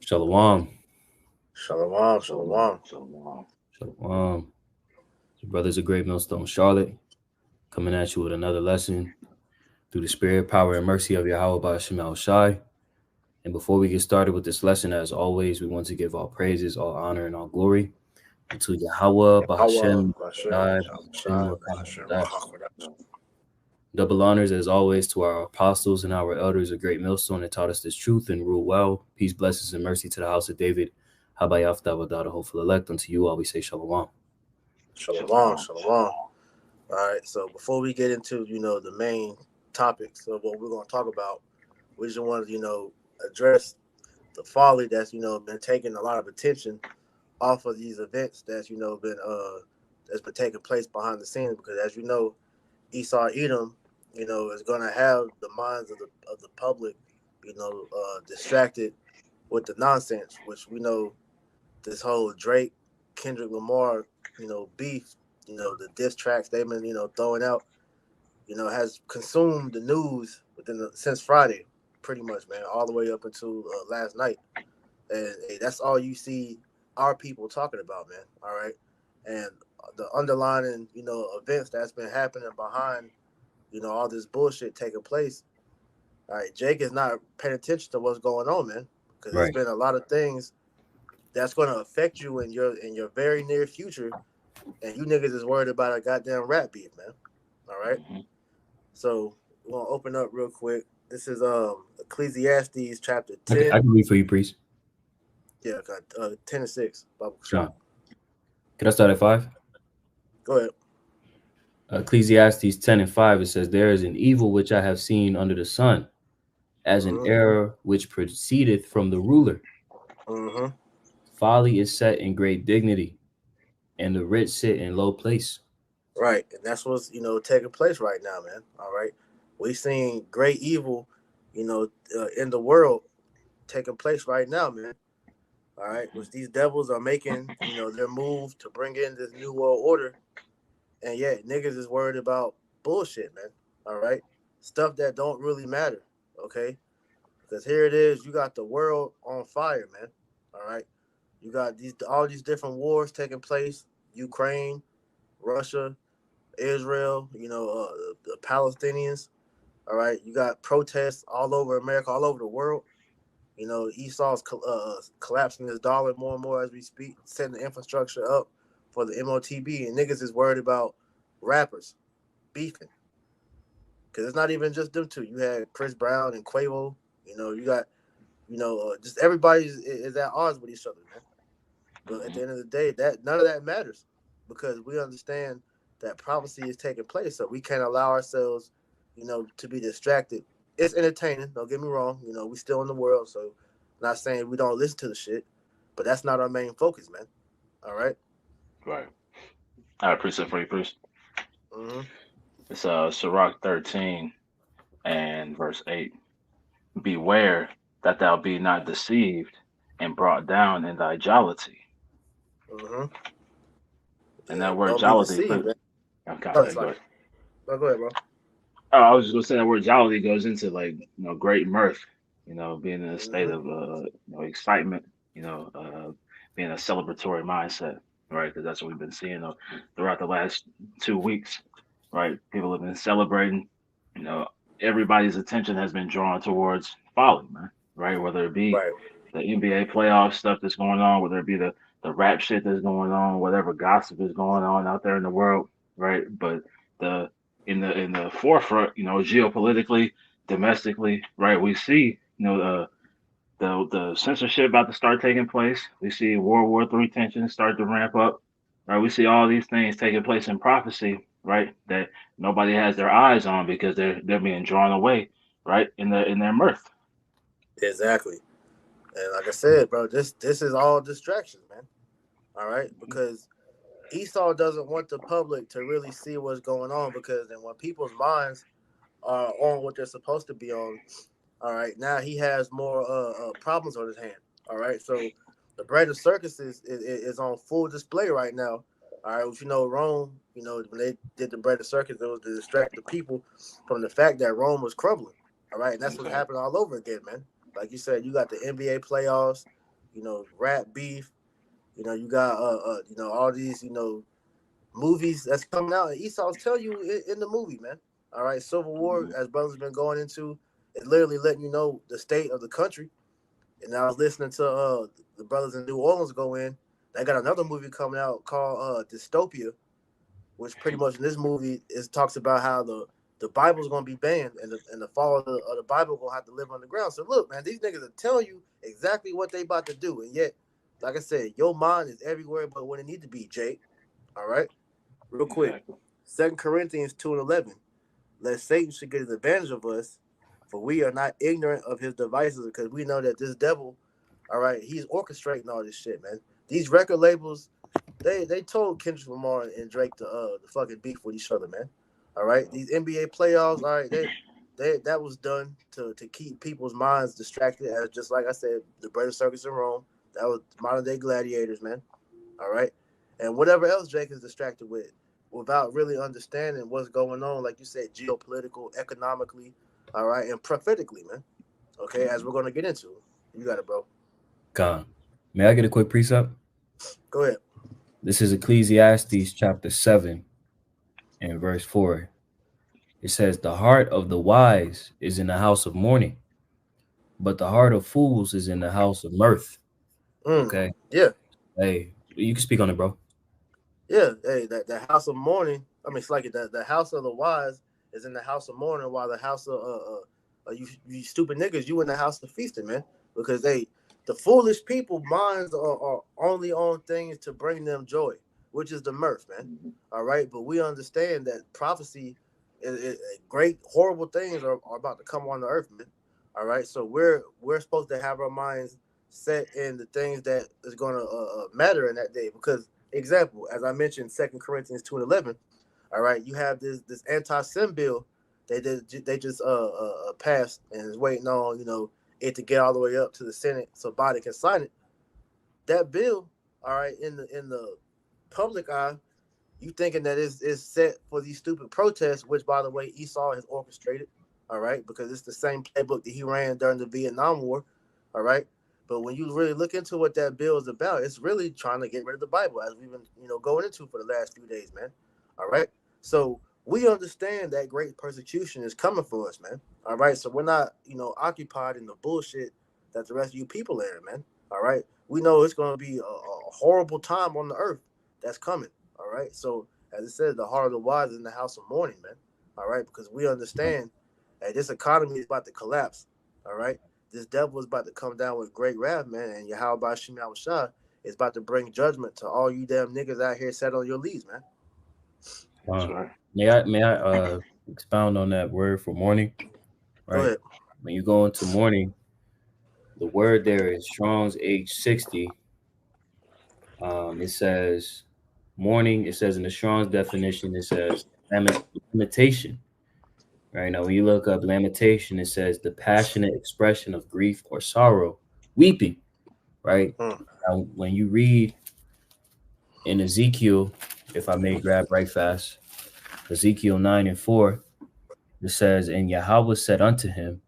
Shalom. Shalom, shalom. Shalom. Your brothers of Great Millstone, Charlotte, coming at you with another lesson through the spirit, power, and mercy of Yahweh by Shemal Shai. And before we get started with this lesson, as always, we want to give all praises, all honor, and all glory unto Yahweh, Yahweh, Bahashem, Bashem, Shai, Bahashem, Shai, Bashem, Rakadah. Rahawadash. Double honors, as always, to our apostles and our elders of Great Millstone that taught us this truth and rule well. Peace, blessings, and mercy to the house of David. Habayafta Wadada, hopeful elect. Unto you all we say shalom. Shalom, shalom. All right, so before we get into, the main topics of what we're going to talk about, we just want to, address the folly that's, been taking a lot of attention off of these events that's been taking place behind the scenes because as you know, Esau Edom, is going to have the minds of the public, distracted with the nonsense, which we know this whole Drake, Kendrick Lamar, beef, the diss tracks they've been, throwing out, has consumed the news since Friday, pretty much, man, all the way up until last night. And hey, that's all you see our people talking about, man. All right. And the underlying, events that's been happening behind, all this bullshit taking place. All right. Jake is not paying attention to what's going on, man, because there's Right. been a lot of things that's going to affect you in your very near future. And you niggas is worried about a goddamn rap beef, man. All right. Mhm. So we're going to open up real quick. This is Ecclesiastes chapter I can, 10. I can read for you, priest. Yeah, got 10 and 6. Bible John. shop. Can I start at 5? Go ahead. Ecclesiastes 10 and 5, it says, there is an evil which I have seen under the sun, as an Mm-hmm. error which proceedeth from the ruler. Mm-hmm. Folly is set in great dignity, and the rich sit in low place. Right. And that's what's, taking place right now, man. All right. We seeing great evil, in the world taking place right now, man. All right. Which these devils are making, their move to bring in this new world order. And yet niggas is worried about bullshit, man. All right. Stuff that don't really matter. Okay. Because here it is, you got the world on fire, man. All right. You got all these different wars taking place. Ukraine, Russia, Israel, the Palestinians. All right, you got protests all over America, all over the world. Esau's collapsing his dollar more and more as we speak, setting the infrastructure up for the MOTB, and niggas is worried about rappers beefing because it's not even just them two. You had Chris Brown and Quavo. You got just everybody is at odds with each other, man. But at the end of the day, that none of that matters because we understand that prophecy is taking place. So we can't allow ourselves, to be distracted. It's entertaining. Don't get me wrong. We still in the world, so I'm not saying we don't listen to the shit, but that's not our main focus, man. All right. Right. I appreciate for you, priest. Mm-hmm. It's Sirach 13 and verse 8. Beware that thou be not deceived and brought down in thy jollity. Mm-hmm. And Yeah. that word Don't be jollity, deceived, man. okay, Oh, it's okay, go like, ahead. no, go ahead, bro. Oh, I was just gonna say that word jollity goes into like great mirth, being in a state Mm-hmm. of excitement, being a celebratory mindset, right? Because that's what we've been seeing throughout the last 2 weeks, right? People have been celebrating, you know, everybody's attention has been drawn towards folly, man, right? Whether it be Right. the NBA playoff stuff that's going on, whether it be the rap shit that's going on, whatever gossip is going on out there in the world, right? But the in the forefront, geopolitically, domestically, right? We see, the censorship about to start taking place. We see World War III tensions start to ramp up, right? We see all these things taking place in prophecy, right? That nobody has their eyes on because they're being drawn away, right? In their mirth. Exactly. And like I said, bro, this is all distractions, man. All right, because Esau doesn't want the public to really see what's going on because then when people's minds are on what they're supposed to be on, all right, now he has more problems on his hand. All right, so the Brandon Circus is on full display right now. All right, which Rome, when they did the Brandon Circus, it was to distract the people from the fact that Rome was crumbling. All right, and that's what's Okay. happening all over again, man. Like you said, you got the NBA playoffs. rap beef. You got all these movies that's coming out, and Esau's tell you in the movie, man. All right, Civil War, as brothers been going into, is literally letting you know the state of the country. And I was listening to the brothers in New Orleans go in. They got another movie coming out called Dystopia, which pretty much in this movie is talks about how the Bible's gonna be banned, and the fall of the Bible gonna have to live underground. So look, man, these niggas are telling you exactly what they about to do, and yet, like I said, your mind is everywhere but when it need to be, Jake. All right, real quick. Exactly. 2 Corinthians 2:11. Lest Satan should get advantage of us, for we are not ignorant of his devices, because we know that this devil, all right, he's orchestrating all this shit, man. These record labels, they told Kendrick Lamar and Drake to the fucking beef with each other, man. All right, these NBA playoffs, all right, they that was done to keep people's minds distracted, as just like I said, the British Circus in Rome. That was modern day gladiators, man. All right, and whatever else Drake is distracted with, without really understanding what's going on, like you said, geopolitical, economically, all right, and prophetically, man. Okay, as we're gonna get into. You got it, bro. Con. May I get a quick precept? Go ahead. This is Ecclesiastes chapter 7 and verse 4. It says, "The heart of the wise is in the house of mourning, but the heart of fools is in the house of mirth." Okay. Yeah. Hey, you can speak on it, bro. Yeah. Hey, that house of mourning. I mean, it's like the house of the wise is in the house of mourning, while the house of you stupid niggas, you in the house of feasting, man. Because the foolish people minds are only on things to bring them joy, which is the mirth, man. All right, but we understand that prophecy is great, horrible things are about to come on the earth, man. All right, so we're supposed to have our minds set in the things that is going to matter in that day. Because, example, as I mentioned, 2 Corinthians 2:11. All right, you have this anti-sin bill they just passed and is waiting on it to get all the way up to the Senate so Biden can sign it. That bill, all right, in the public eye, you thinking that it's set for these stupid protests, which by the way Esau has orchestrated, all right, because it's the same playbook that he ran during the Vietnam War, all right. But when you really look into what that bill is about, it's really trying to get rid of the Bible, as we've been going into for the last few days, man. All right. So we understand that great persecution is coming for us, man. All right. So we're not, occupied in the bullshit that the rest of you people are in, man. All right. We know it's going to be a horrible time on the earth that's coming. All right. So as it says, the heart of the wise is in the house of mourning, man. All right. Because we understand that this economy is about to collapse. All right. This devil is about to come down with great wrath, man. And Yahweh Shem Shah is about to bring judgment to all you damn niggas out here set on your leads, man. That's right. May I expound on that word for mourning? Go Right. ahead. When you go into mourning, the word there is Strong's H60. It says mourning. It says in the Strong's definition, it says lamentation. Right now, when you look up lamentation, it says the passionate expression of grief or sorrow, weeping. Right. Now, when you read in Ezekiel, if I may grab right fast, Ezekiel 9:4, it says, "And Yahweh said unto him,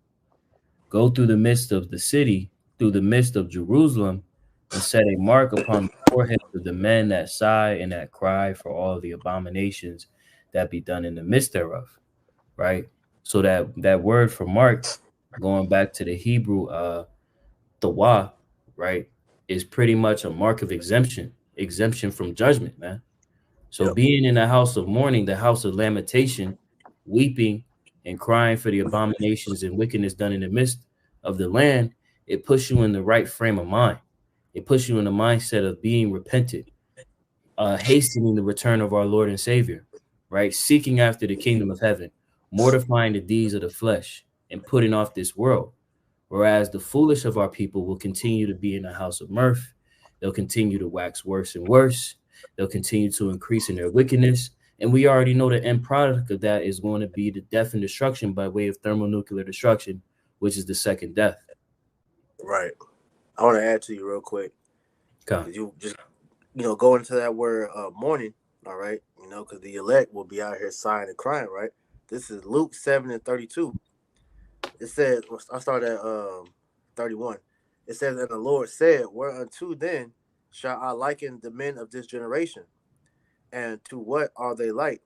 Go through the midst of the city, through the midst of Jerusalem, and set a mark upon the foreheads of the men that sigh and that cry for all the abominations that be done in the midst thereof." Right? So that word for mark, going back to the Hebrew tawa, right, is pretty much a mark of exemption from judgment, man. So Yep. being in the house of mourning, the house of lamentation, weeping and crying for the abominations and wickedness done in the midst of the land, it puts you in the right frame of mind. It puts you in the mindset of being repentant, hastening the return of our Lord and Savior, right? Seeking after the kingdom of heaven, mortifying the deeds of the flesh, and putting off this world. Whereas the foolish of our people will continue to be in the house of mirth. They'll continue to wax worse and worse. They'll continue to increase in their wickedness. And we already know the end product of that is going to be the death and destruction by way of thermonuclear destruction, which is the second death. Right. I want to add to you real quick. Okay. You just, go into that word mourning, all right? Because the elect will be out here sighing and crying, right? This is Luke 7:32. It says, I start at 31. It says, and the Lord said, whereunto then shall I liken the men of this generation? And to what are they like?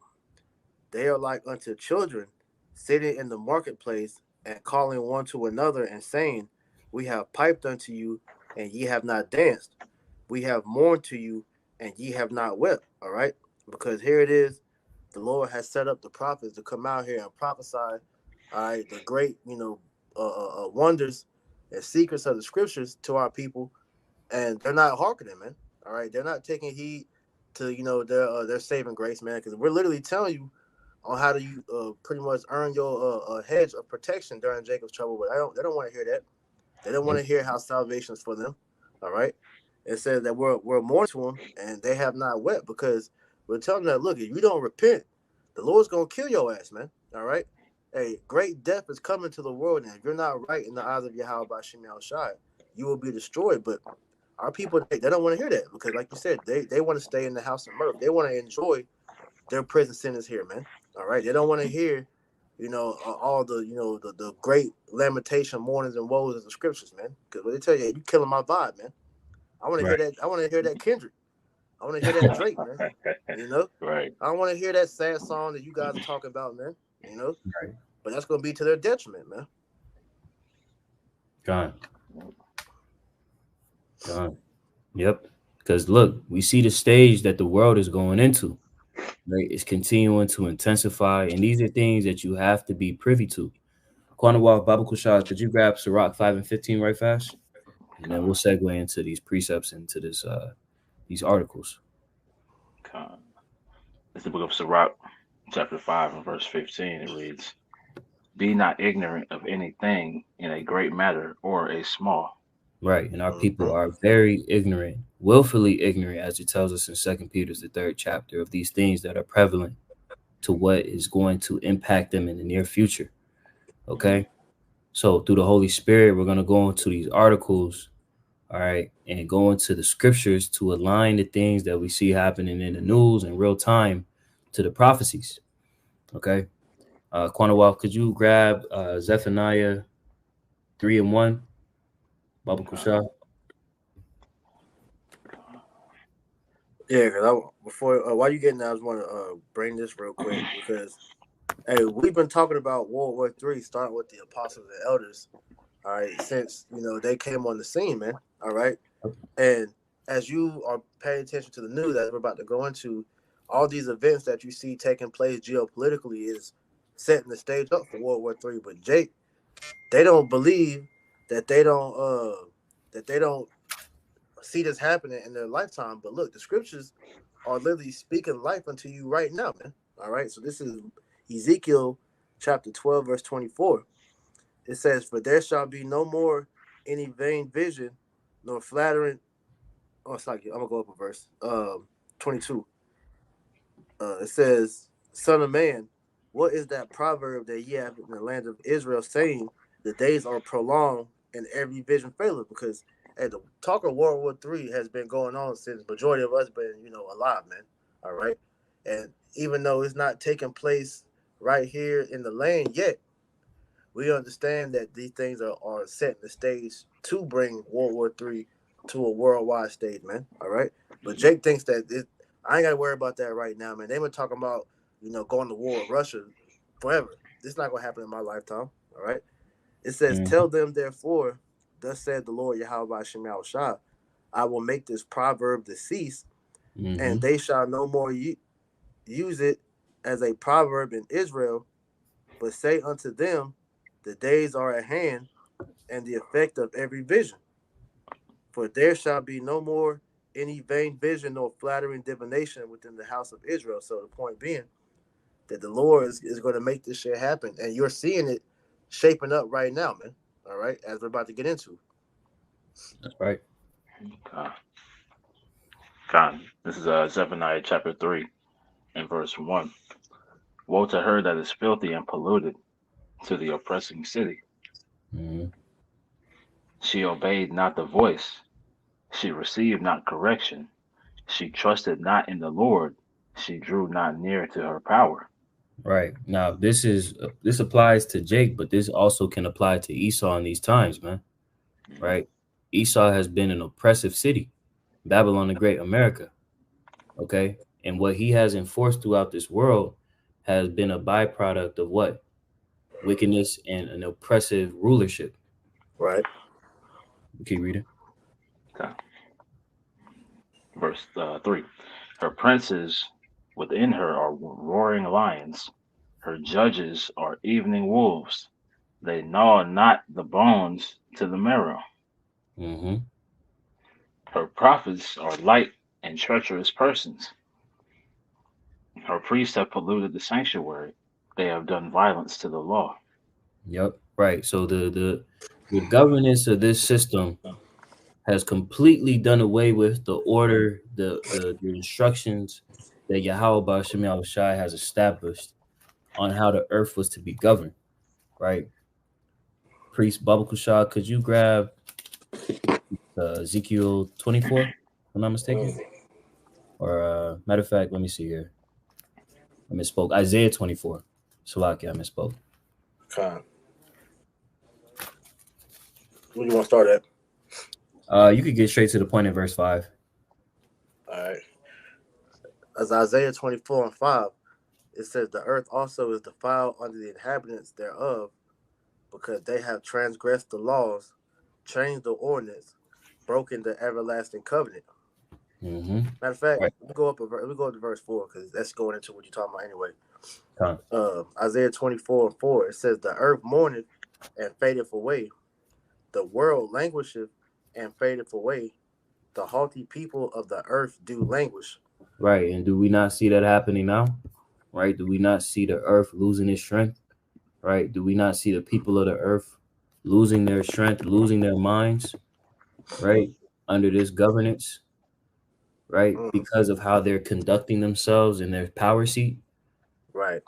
They are like unto children sitting in the marketplace and calling one to another and saying, we have piped unto you, and ye have not danced. We have mourned to you, and ye have not wept. All right? Because here it is. The Lord has set up the prophets to come out here and prophesy, all right, the great, wonders and secrets of the scriptures to our people, and they're not hearkening, man. All right, they're not taking heed to their saving grace, man. Because we're literally telling you on how to you pretty much earn your hedge of protection during Jacob's trouble. But they don't want to hear that. They don't want to hear how salvation is for them. All right. It says that we're mourning to them, and they have not wept, because we're telling them that, look, if you don't repent, the Lord's gonna kill your ass, man. All right. Hey, great death is coming to the world, and if you're not right in the eyes of Yahweh by Shem Shai, you will be destroyed. But our people, they don't want to hear that, because, like you said, they want to stay in the house of mirth. They want to enjoy their prison sentence here, man. All right. They don't want to hear, all the great lamentation, mournings, and woes of the scriptures, man. Because what they tell you, you killing my vibe, man. I want to hear that. I want to hear that Kendrick. I want to hear that Drake, man. Right. I don't want to hear that sad song that you guys are talking about, man. Right. But that's going to be to their detriment, man. Gone. Yep. Because look, we see the stage that the world is going into. Right? It's continuing to intensify, and these are things that you have to be privy to. Kwanawal Baba Kushad, could you grab Sirach 5 and 15 right fast? And then we'll segue into these precepts, into these articles. It's the book of Sirach, chapter 5 and verse 15. It reads, be not ignorant of anything in a great matter or a small. Right. And our people are very ignorant, willfully ignorant, as it tells us in 2 Peter, the 3rd chapter, of these things that are prevalent to what is going to impact them in the near future. Okay. So through the Holy Spirit, we're going to go into these articles, all right, and go into the scriptures to align the things that we see happening in the news in real time to the prophecies. Okay. Kwanawal, could you grab Zephaniah 3 and 1? Baba Kushah? Yeah, because while you getting that, I just want to bring this real quick, because hey, we've been talking about World War III, starting with the apostles and elders, all right, since they came on the scene, man. All right, and as you are paying attention to the news that we're about to go into, all these events that you see taking place geopolitically is setting the stage up for World War III. But Jake, they don't believe that they don't see this happening in their lifetime. But look, the scriptures are literally speaking life unto you right now, man. All right, so this is Ezekiel chapter 12, verse 24. It says, for there shall be no more any vain vision, nor flattering. Oh, it's like, I'm gonna go up a verse. 22. It says, son of man, what is that proverb that ye have in the land of Israel, saying, the days are prolonged and every vision faileth? Because the talk of World War III has been going on since majority of us been, alive, man. All right. And even though it's not taking place right here in the land yet, we understand that these things are setting the stage to bring World War III to a worldwide stage, man. All right. But Jake thinks that I ain't got to worry about that right now, man. They been talking about, going to war with Russia forever. This is not going to happen in my lifetime. All right. It says, tell them, therefore, thus said the Lord Yahweh Shem Shai, I will make this proverb to cease, and they shall no more use it as a proverb in Israel, but say unto them, the days are at hand, and the effect of every vision. For there shall be no more any vain vision nor flattering divination within the house of Israel. So the point being that the Lord is going to make this shit happen, and you're seeing it shaping up right now, man. All right, as we're about to get into. That's right. This is Zephaniah chapter 3 and verse 1. Woe to her that is filthy and polluted, to the oppressing city. She obeyed not the voice. She received not correction. She trusted not in the Lord. She drew not near to her power. Right. Now, this applies to Jake, but this also can apply to Esau in these times, man. Right. Esau has been an oppressive city, Babylon the Great, America. Okay, and what he has enforced throughout this world has been a byproduct of what? Wickedness and an oppressive rulership. Right. Keep reading. Okay. Verse 3. Her princes within her are roaring lions. Her judges are evening wolves. They gnaw not the bones to the marrow. Mm-hmm. Her prophets are light and treacherous persons. Her priests have polluted the sanctuary. They have done violence to the law. Yep. Right. So the governance of this system has completely done away with the order, the instructions that Yahweh Ba'ashem Yahushai has established on how the earth was to be governed. Right. Priest Baba Kushah, could you grab Ezekiel 24, if I'm not mistaken? Or matter of fact, let me see here. I misspoke. Isaiah 24. Salaki, I misspoke. Con. Where do you want to start at? You could get straight to the point in verse 5. All right. As Isaiah 24:5, it says, "The earth also is defiled under the inhabitants thereof, because they have transgressed the laws, changed the ordinance, broken the everlasting covenant." Mm-hmm. Matter of fact, Right. we go up to verse 4 because that's going into what you're talking about anyway. Con. Isaiah 24:4, it says, "The earth mourneth and fadeth away, the world languisheth and fadeth away, the haughty people of the earth do languish." Right. And do we not see that happening now? Right. Do we not see the earth losing its strength? Right. Do we not see the people of the earth losing their strength, losing their minds? Right. Under this governance. Right. Mm, Because of how they're conducting themselves in their power seat. right.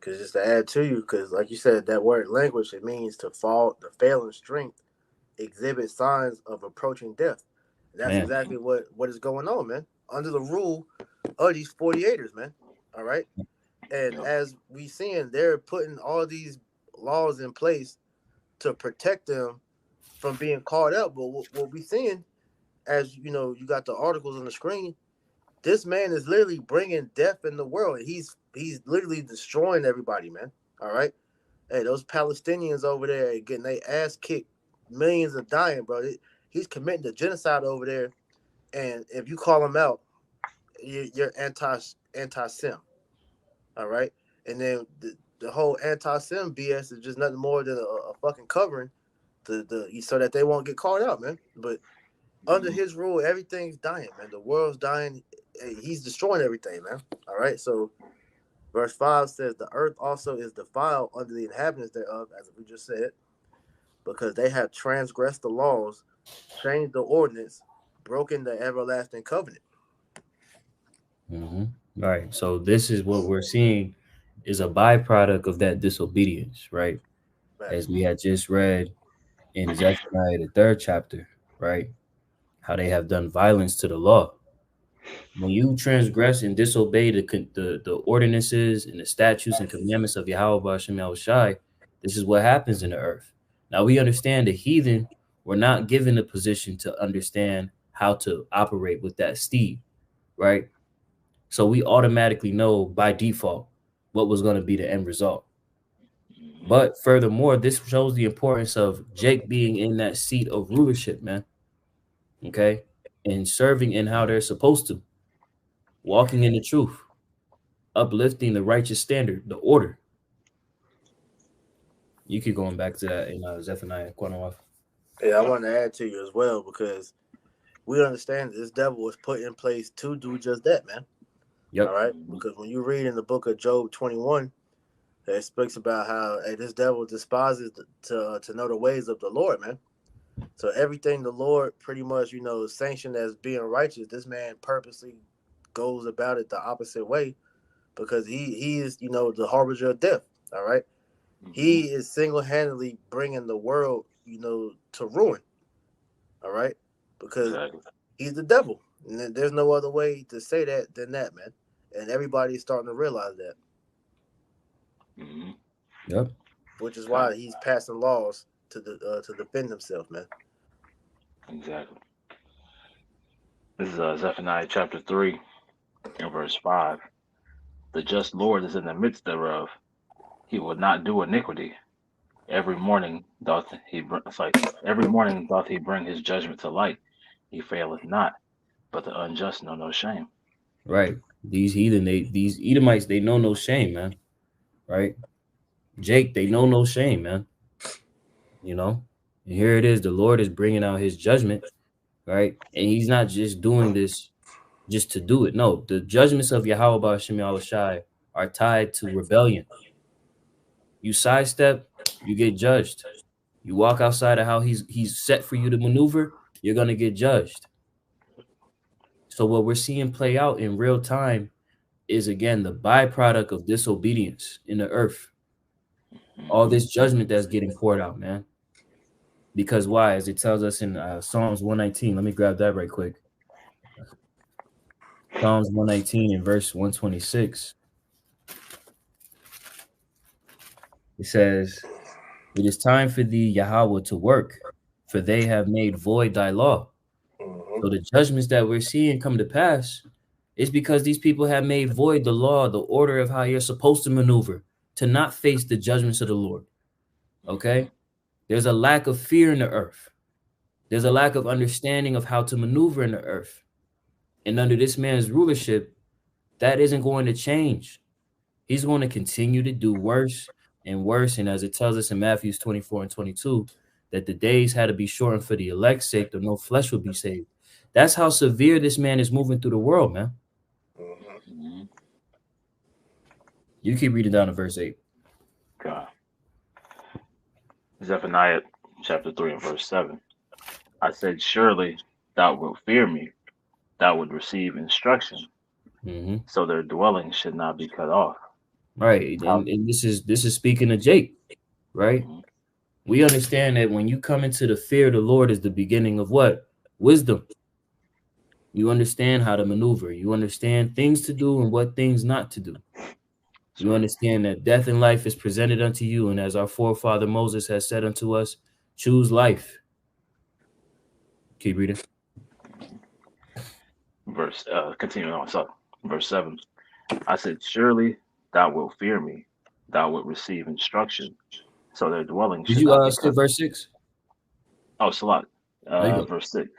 Because just to add to you, because like you said, that word language, it means to fall, to fail in strength, exhibit signs of approaching death. And that's Man. exactly what is going on, man. Under the rule of these 48ers, man. All right. And Yep. as we seeing, they're putting all these laws in place to protect them from being caught up. But what we seeing, as you know, you got the articles on the screen. This man is literally bringing death in the world. He's literally destroying everybody, man. All right. Hey, those Palestinians over there getting their ass kicked, millions are dying, bro. He's committing the genocide over there, and if you call him out, you're anti-sim. All right, and then the whole anti-sim BS is just nothing more than a fucking covering so that they won't get caught out, man. But under Mhm. his rule, everything's dying, man. The world's dying. Hey, he's destroying everything, man. All right, so verse 5 says, "The earth also is defiled under the inhabitants thereof," as we just said, "because they have transgressed the laws, changed the ordinance, broken the everlasting covenant." Mm-hmm. Right. So this is what we're seeing is a byproduct of that disobedience, right? As Facts. we had just read in Zephaniah, the third chapter, right? How they have done violence to the law. When you transgress and disobey the ordinances and the statutes and commandments of Yahweh Ba'ashem Yahushai, this is what happens in the earth. Now we understand the heathen were not given the position to understand how to operate with that steed, right? So we automatically know by default what was going to be the end result. Mhm. But furthermore, this shows the importance of Jake being in that seat of rulership, man. Okay. And serving in how they're supposed to, walking in the truth, uplifting the righteous standard, the order. You keep going back to that in Zephaniah quite a while. Yeah, I want to add to you as well because we understand that this devil was put in place to do just that, man. All Yep. right, Mhm. because when you read in the book of Job 21, it speaks about how hey, this devil despises to know the ways of the Lord, man. So everything the Lord pretty much sanctioned as being righteous, this man purposely goes about it the opposite way because he is the harbinger of death. All right, he Mhm. is single handedly bringing the world to ruin. All right, because Exactly. he's the devil. And there's no other way to say that than that, man. And everybody's starting to realize that, Mhm. Yep. which is Okay. why he's passing laws to defend himself, man. Exactly. This is Zephaniah chapter 3 and verse 5. The just Lord is in the midst thereof. He will not do iniquity. Every morning doth it's like every morning doth he bring his judgment to light. He faileth not, but the unjust know no shame. Right. These heathen, these Edomites, they know no shame, man. Right. Jake, they know no shame, man. You know, and here it is. The Lord is bringing out his judgment, right? And he's not just doing this just to do it. No, the judgments of Yahweh Ba'ashem Yahushai are tied to rebellion. You sidestep, you get judged. You walk outside of how he's set for you to maneuver, you're gonna get judged. So what we're seeing play out in real time is again the byproduct of disobedience in the earth. All this judgment that's getting poured out, man. Because why? As it tells us in Psalms 119. Let me grab that right quick. Psalms 119 and verse 126. It says, "It is time for thee, Yahweh, to work, for they have made void thy law." So the judgments that we're seeing come to pass is because these people have made void the law, the order of how you're supposed to maneuver, to not face the judgments of the Lord. Okay? There's a lack of fear in the earth. There's a lack of understanding of how to maneuver in the earth. And under this man's rulership, that isn't going to change. He's going to continue to do worse and worse. And as it tells us in Matthew 24 and 22, that the days had to be shortened for the elect's sake, that no flesh would be saved. That's how severe this man is moving through the world, man. Mm-hmm. You keep reading down to verse 8. God. Zephaniah chapter 3 and verse 7. I said, surely thou wilt fear me, thou would receive instruction, Mm-hmm. so their dwelling should not be cut off. Right. And this is speaking to Jake, right? Mhm. We understand that when you come into the fear of the Lord is the beginning of what? Wisdom. You understand how to maneuver. You understand things to do and what things not to do. You understand that death and life is presented unto you. And as our forefather Moses has said unto us, choose life. Keep reading. Continuing on, so verse 7. I said, surely thou wilt fear me, thou wilt receive instruction, so their dwelling Did should you not be skip cut. verse 6? Oh, Salat. There you go. Verse 6.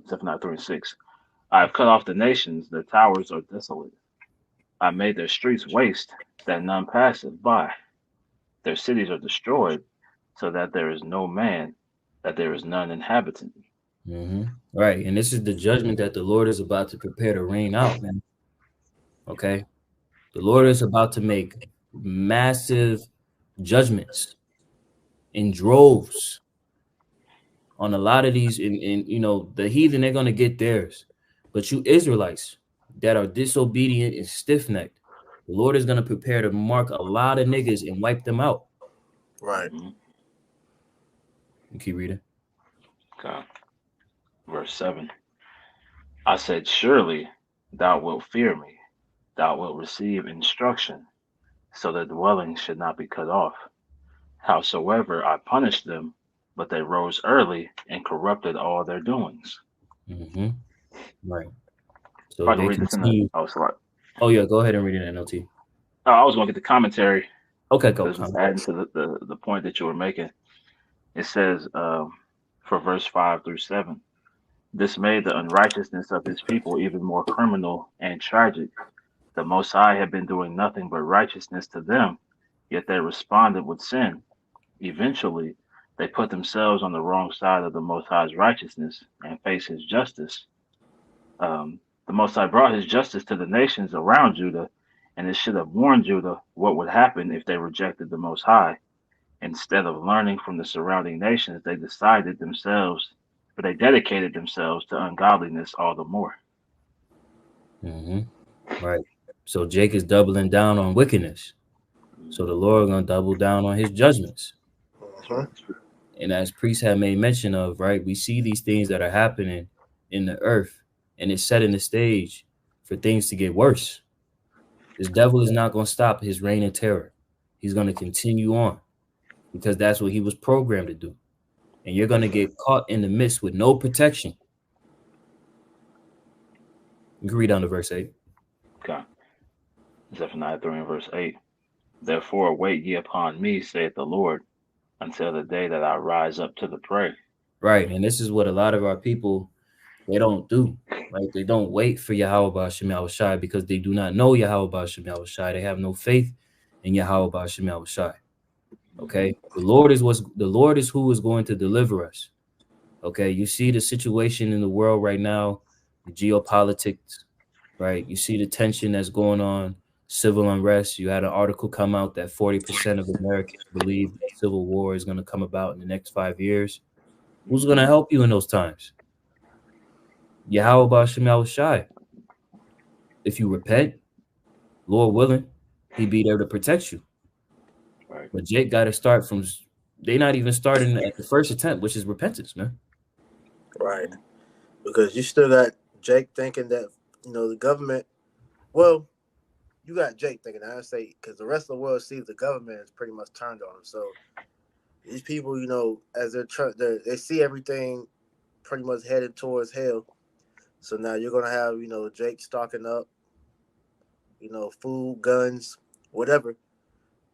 Zephaniah 3 and 6. I have cut off the nations, their towers are desolate. I made their streets waste, that none passeth by. Their cities are destroyed, so that there is no man, that there is none inhabitant. Mm-hmm. Right. And this is the judgment that the Lord is about to prepare to rain out, man. Okay. The Lord is about to make massive judgments in droves on a lot of these. In you know, the heathen, they're gonna get theirs. But you Israelites that are disobedient and stiff-necked, the Lord is gonna prepare to mark a lot of niggas and wipe them out. Right. Mm-hmm. You keep reading. Okay. Verse 7. I said, surely thou wilt fear me, thou wilt receive instruction, so that dwelling should not be cut off. Howsoever I punished them, but they rose early and corrupted all their doings. Mm-hmm. Right. If So I can they read this in the continue. Salat. Oh yeah, go ahead and read it in NLT. Oh, I was going to get the commentary Okay, go. because it's adding to the point that you were making. It says for verse 5 through 7, this made the unrighteousness of his people even more criminal and tragic. The Most High had been doing nothing but righteousness to them, yet they responded with sin. Eventually, they put themselves on the wrong side of the Most High's righteousness and face his justice. The Most High brought his justice to the nations around Judah, and it should have warned Judah what would happen if they rejected the Most High. Instead of learning from the surrounding nations, they decided themselves, or they dedicated themselves to ungodliness all the more. Mm-hmm. Right. So Jake is doubling down on wickedness. So the Lord gonna double down on his judgments. That's Mm-hmm. right. And as priests have made mention of, right, we see these things that are happening in the earth, and it's setting the stage for things to get worse. This devil is not gonna stop his reign of terror. He's gonna continue on because that's what he was programmed to do. and you're going to get caught in the midst with no protection. You can read on to verse 8. Okay. Zephaniah 3 and verse 8. Therefore wait ye upon me, saith the Lord, until the day that I rise up to the prey. Right. And this is what a lot of our people, they don't do. Right. They don't wait for Yahweh Shem Shai because they do not know Yahweh Shem Shai. They have no faith in Yahweh Shem Shai. Okay. The Lord is who is going to deliver us. Okay. You see the situation in the world right now, the geopolitics, right? You see the tension that's going on, civil unrest. You had an article come out that 40% of Americans believe that civil war is going to come about in the next 5 years. Who's going to help you in those times? Yahweh Shem Shai. If you repent, Lord willing, he be there to protect you. Right. But Jake got to start from, they not even starting at the first attempt, which is repentance, man. Right. Because you still got Jake thinking that, the government, well, you got Jake thinking, I say, because the rest of the world sees the government is pretty much turned on him. So these people, as they see everything pretty much headed towards hell. So now you're going to have, Jake stocking up, food, guns, whatever.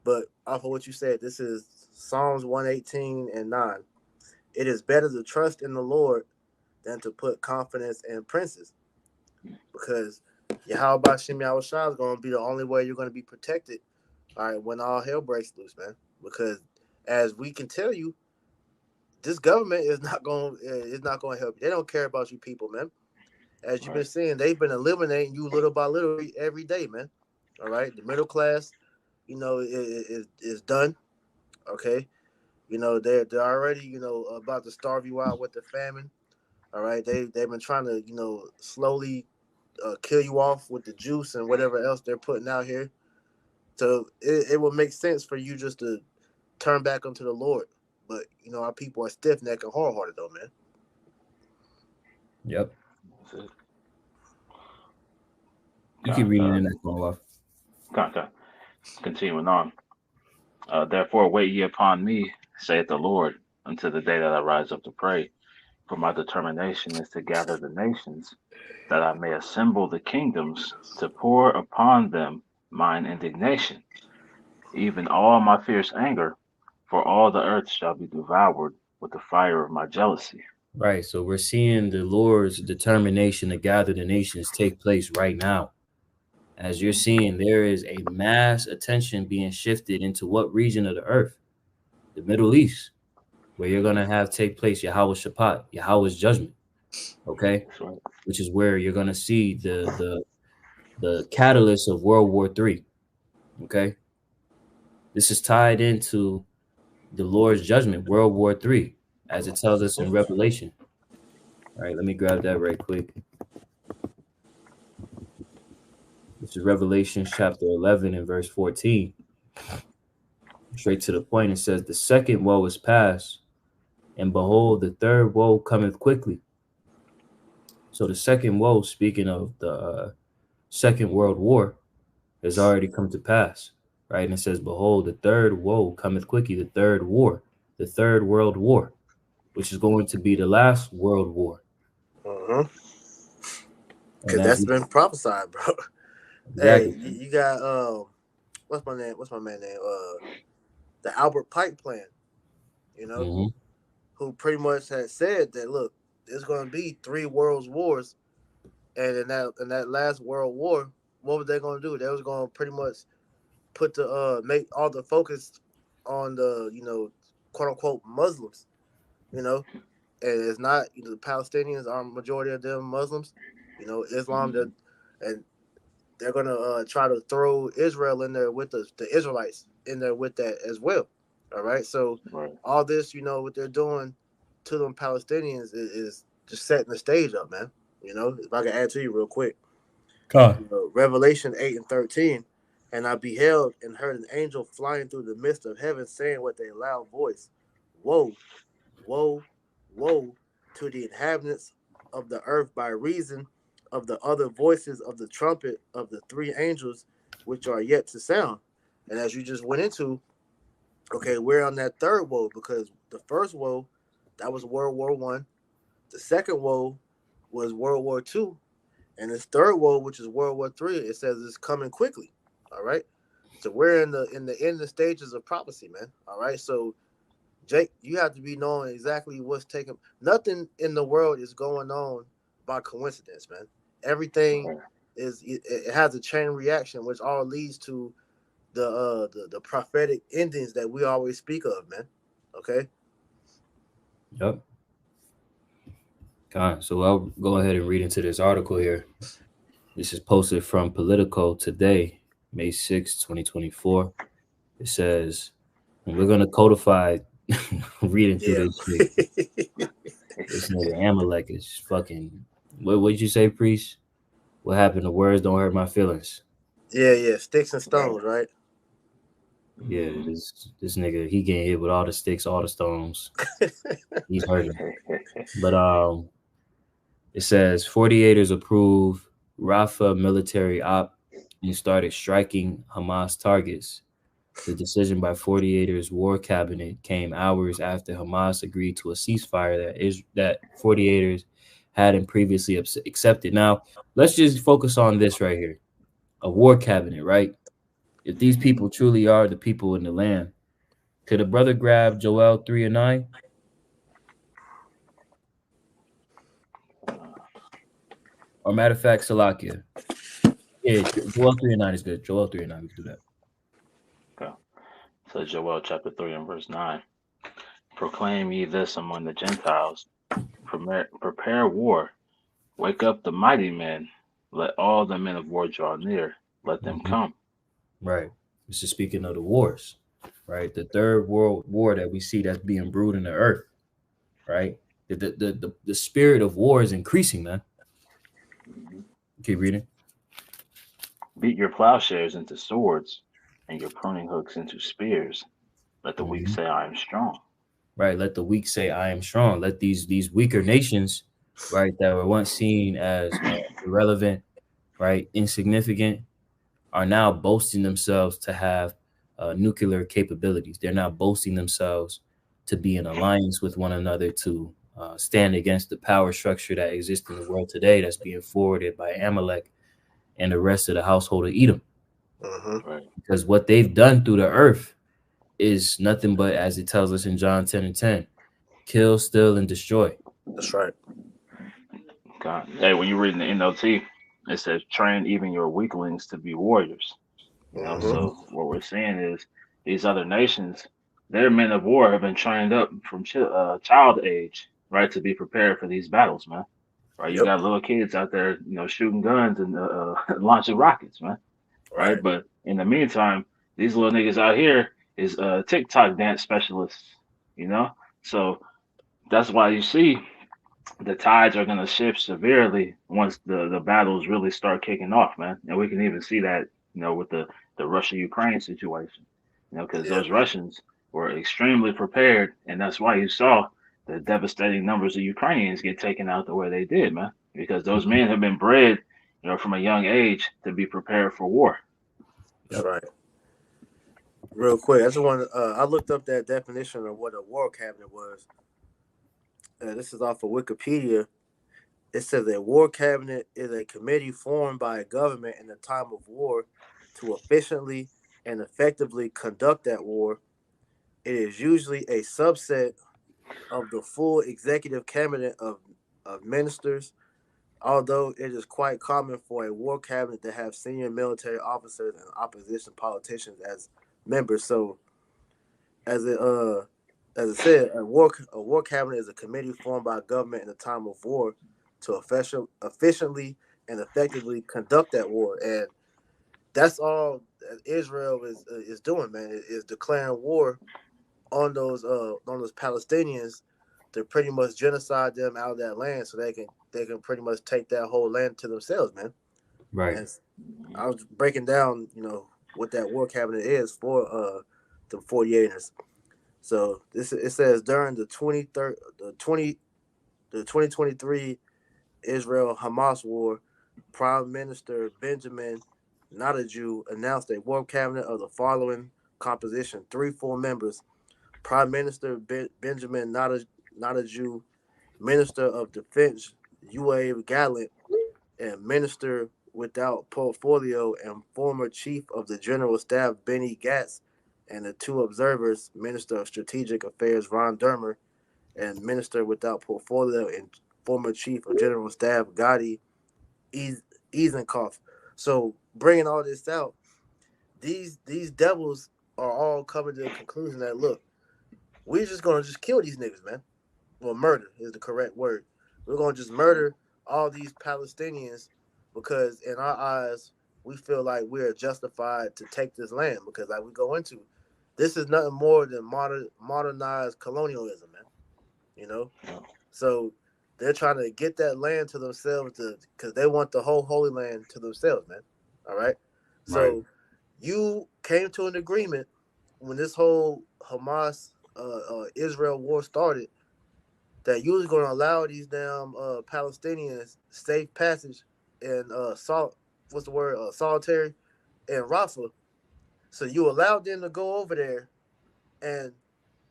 But off of what you said, this is Psalms 118 and 9. It is better to trust in the Lord than to put confidence in princes. Because Yahweh Shem Yahushua is going to be the only way you're going to be protected, all right, when all hell breaks loose, man. Because as we can tell you, this government is not going to help you. They don't care about you people, man. As you've been seeing, they've been eliminating you little by little every day, man. All right, the middle class, is done. Okay, they're already about to starve you out with the famine. All right, they've been trying to slowly kill you off with the juice and whatever else they're putting out here. So it would make sense for you just to turn back unto the Lord. But our people are stiff necked and hard hearted though, man. Yep. You keep reading the next one off. Continuing on. Therefore wait ye upon me, saith the Lord, until the day that I rise up to pray. For my determination is to gather the nations, that I may assemble the kingdoms, to pour upon them mine indignation, even all my fierce anger, for all the earth shall be devoured with the fire of my jealousy. Right. So we're seeing the Lord's determination to gather the nations take place right now. As you're seeing, there is a mass attention being shifted into what region of the earth? The Middle East, where you're going to have take place Yahweh Shabbat, Yahweh's judgment. Okay. Right. Which is where you're going to see the catalyst of World War III. Okay. This is tied into the Lord's judgment, World War III, as it tells us in Revelation. All right, let me grab that right quick. This is Revelation chapter 11 and verse 14. Straight to the point, it says, the second woe is past, and behold, the third woe cometh quickly. So the second woe, speaking of the Second World War, has already come to pass, right? And it says, behold, the third woe cometh quickly, the third war, the third world war, which is going to be the last world war. Because that's been prophesied, bro. Exactly. Hey, you got what's my man name? The Albert Pike plan, who pretty much had said that look, there's going to be 3 world wars, and in that last world war, what were they going to do? They was going to pretty much put the make all the focus on the quote unquote Muslims, and it's not the Palestinians are majority of them Muslims, Islam, and they're gonna try to throw Israel in there with the Israelites in there with that as well. All right, so all this, what they're doing to them Palestinians is just setting the stage up, man. If I can add to you real quick, Revelation 8 and 13, and I beheld and heard an angel flying through the midst of heaven, saying with a loud voice, "Woe, woe, woe to the inhabitants of the earth by reason of the other voices of the trumpet of the 3 angels which are yet to sound." And as you just went into, okay, we're on that third woe, because the first woe That was World War One. The second woe was World War Two, and this third woe, which is World War Three, it says it's coming quickly. All right. So we're in the end stages of prophecy, man. All right. So Jake, you have to be knowing exactly what's taking. Nothing in the world is going on by coincidence, man. Everything Right. it has a chain reaction, which all leads to the prophetic endings that we always speak of, man. Okay. Yep. So I'll go ahead and read into this article here. This is posted from Politico today, May 6, 2024. It says, and we're going to codify reading through Yeah. this shit. This nigga Amalek is fucking. What did you say, priest? What happened? The words don't hurt my feelings. Yeah. Sticks and Right. stones, right? Yeah, Mhm. this nigga, he getting hit with all the sticks, all the stones. He's hurting. But it says 48ers approve Rafah military op and started striking Hamas targets. The decision by 48ers war cabinet came hours after Hamas agreed to a ceasefire that 48ers hadn't previously accepted. Now, let's just focus on this right here. A war cabinet, right? If these people truly are the people in the land, could a brother grab Joel 3 and 9? Or matter of fact, Salakia. Yeah, Joel 3 and 9 is good. Joel 3 and 9, we can do that. Okay. So Joel chapter 3 and verse 9. Proclaim ye this among the Gentiles. Prepare war. Wake up the mighty men. Let all the men of war draw near. Let them Mhm. come. Right. This is speaking of the wars, right? The third world war that we see that's being brewed in the earth, right? The spirit of war is increasing, man. Mhm. Keep reading. Beat your plowshares into swords and your pruning hooks into spears. Let the weak Hmm. say, I am strong. Right. Let the weak say, "I am strong." Let these weaker nations, right, that were once seen as irrelevant, right, insignificant, are now boasting themselves to have nuclear capabilities. They're now boasting themselves to be in alliance with one another to stand against the power structure that exists in the world today that's being forwarded by Amalek and the rest of the household of Edom. Mm-hmm. Right. Because what they've done through the earth is nothing but, as it tells us in John 10 and 10, kill, steal, and destroy. That's right. God. Hey, when you read in the NLT, it says, train even your weaklings to be warriors. Mm-hmm. Mhm. So what we're seeing is these other nations, their men of war have been trained up from child age, right, to be prepared for these battles, man. Right, you Yep. got little kids out there, shooting guns and launching rockets, man. Right, Right. but in the meantime, these little niggas out here is TikTok dance specialists, you know. So that's why you see the tides are going to shift severely once the battles really start kicking off, man. And we can even see that, with the Russia Ukraine situation, because Yeah, those man. Russians were extremely prepared, and that's why you saw the devastating numbers of Ukrainians get taken out the way they did, man. Because those men have been bred, from a young age to be prepared for war. That's Yep. right. Real quick, I just want I looked up that definition of what a war cabinet was. This is off of Wikipedia. It says a war cabinet is a committee formed by a government in the time of war to efficiently and effectively conduct that war. It is usually a subset of the full executive cabinet of ministers, although it is quite common for a war cabinet to have senior military officers and opposition politicians as members. So, as it as it said, a war cabinet is a committee formed by government in a time of war to efficiently and effectively conduct that war, and that's all that Israel is doing, man. Is declaring war on those Palestinians to pretty much genocide them out of that land, so they can pretty much take that whole land to themselves, man. Right. And I was breaking down, what that war cabinet is for the 48ers. So this it says during the 2023 Israel Hamas war, Prime Minister Benjamin Netanyahu announced a war cabinet of the following composition: three full members. Prime Minister Benjamin not a Jew, Minister of Defense Uave Gallant, and Minister without portfolio and former Chief of the General Staff Benny Gantz, and the two observers, Minister of Strategic Affairs Ron Dermer, and Minister without portfolio and former Chief of General Staff Gadi Eisenkopf. So bringing all this out, these devils are all coming to the conclusion that look, we're just gonna just kill these niggas, man. Well, murder is the correct word. We're gonna just murder all these Palestinians because in our eyes we feel like we're justified to take this land because like we go into, this is nothing more than modernized colonialism, man. You know, so they're trying to get that land to themselves because they want the whole Holy Land to themselves, man. All right. So Right. you came to an agreement when this whole Hamas Israel war started that you was going to allow these damn Palestinians safe passage and what's the word solitary and Rafah. So you allowed them to go over there, and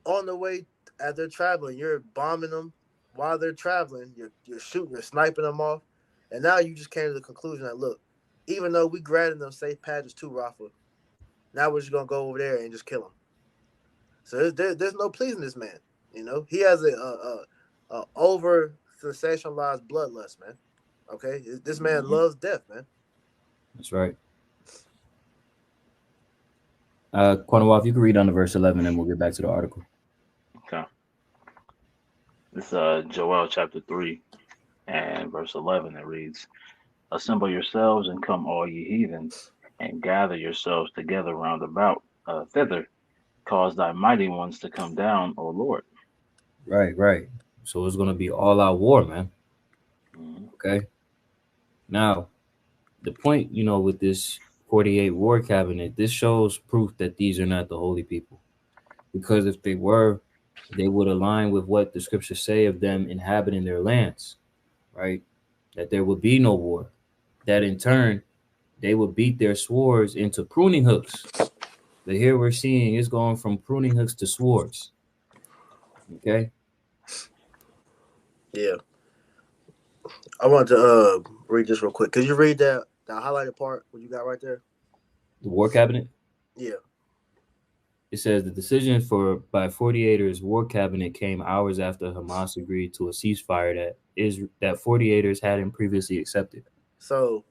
on the way as they're traveling, you're bombing them while they're traveling. You're shooting, you're sniping them off, and now you just came to the conclusion that look, even though we granted them safe passage to Rafah, now we're just gonna go over there and just kill him. So there's no pleasing this man. You know, he has a over sensationalized bloodlust, man. Okay, this man loves death, man. That's right. Cornwall, if you can read on to verse 11, and we'll get back to the article. Okay. It's Joel chapter 3 and verse 11. It reads, "Assemble yourselves and come, all ye heathens, and gather yourselves together round about thither. Cause thy mighty ones to come down, O Lord." Right, right. So it's going to be all out war, man. Mhm. Okay. Now, the point, with this 48 war cabinet, this shows proof that these are not the holy people. Because if they were, they would align with what the scriptures say of them inhabiting their lands, right? That there would be no war. That in turn, they would beat their swords into pruning hooks. But here we're seeing it's going from pruning hooks to swords. Okay. Yeah, I want to read this real quick. Could you read that highlighted part? What you got right there? The war cabinet. Yeah. It says the decision by 48ers war cabinet came hours after Hamas agreed to a ceasefire that 48ers hadn't previously accepted. So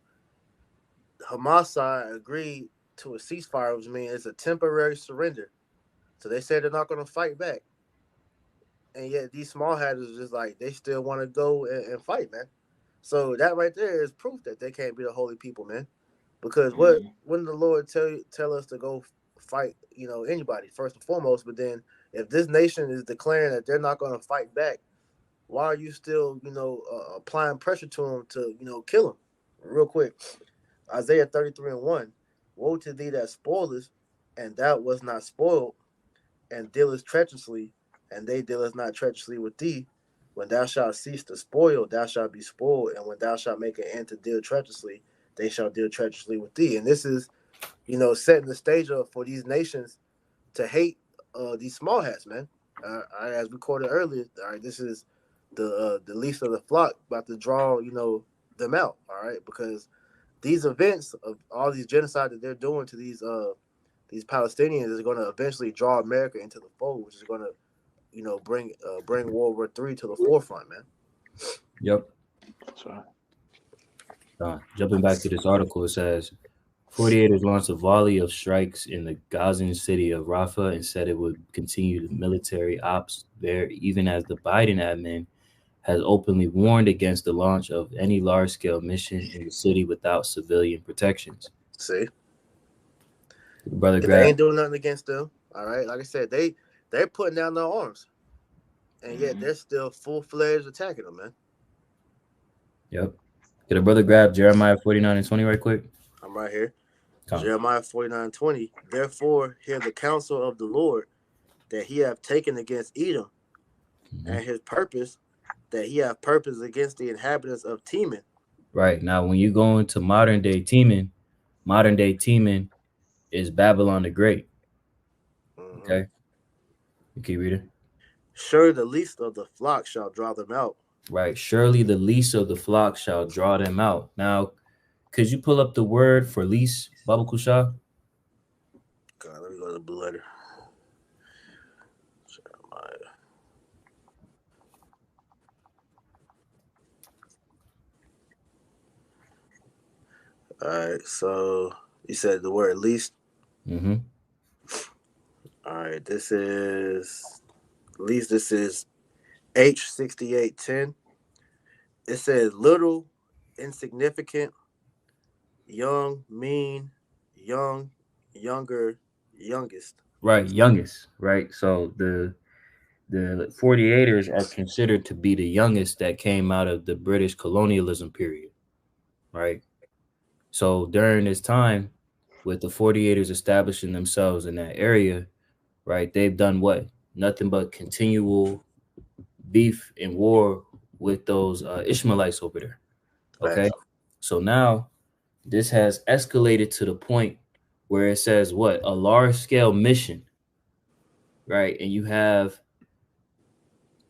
Hamas side agreed to a ceasefire, which means it's a temporary surrender. So they said they're not going to fight back, and yet these small hatters are just like they still want to go and fight, man. So that right there is proof that they can't be the holy people, man. Because Mhm. when the Lord tell us to go fight, anybody first and foremost, but then if this nation is declaring that they're not going to fight back, why are you still, applying pressure to them to, kill them? Real quick, Isaiah 33:1. Woe to thee that spoilest, and thou was not spoiled, and dealest treacherously, and they dealest not treacherously with thee. When thou shalt cease to spoil, thou shalt be spoiled, and when thou shalt make an end to deal treacherously, they shall deal treacherously with thee. And this is, setting the stage up for these nations to hate these small hats, man. As we quoted earlier, all right, this is the least of the flock about to draw, them out, all right, because these events of all these genocide that they're doing to these Palestinians is going to eventually draw America into the fold, which is going to, bring World War III to the forefront, man. Yep. That's right. Jumping back to this article, it says 48ers launched a volley of strikes in the Gazan city of Rafah and said it would continue the military ops there, even as the Biden admin has openly warned against the launch of any large-scale mission in the city without civilian protections. See, Brother and they Grab. ain't doing nothing against them. All right, like I said, they're putting down their arms, and yet Mhm. they're still full fledged attacking them, man. Yep. Get a brother grab Jeremiah 49 and 20 right quick. I'm right here. Come. Jeremiah 49:20. Therefore, hear the counsel of the Lord that he have taken against Edom, Mhm. and his purpose that he have purpose against the inhabitants of Teman. Right. Now, when you go into modern day Teman is Babylon the Great. Mm-hmm. Okay. You keep reading. Sure, the least of the flock shall draw them out. Right. Surely the least of the flock shall draw them out. Now, could you pull up the word for least, Baba Kusha? God, let me go to the blue letter. Jeremiah. All right, so you said the word least. Mm-hmm. All right, this is least. This is H6810. It says little, insignificant, young, mean, young, younger, youngest. Right. Youngest. Right. So the 48ers are considered to be the youngest that came out of the British colonialism period. Right. So during this time, with the 48ers establishing themselves in that area, right, they've done what? Nothing but continual beef and war with those Ishmaelites over there. Okay. Facts. So now this has escalated to the point where it says what? A large scale mission, right? And you have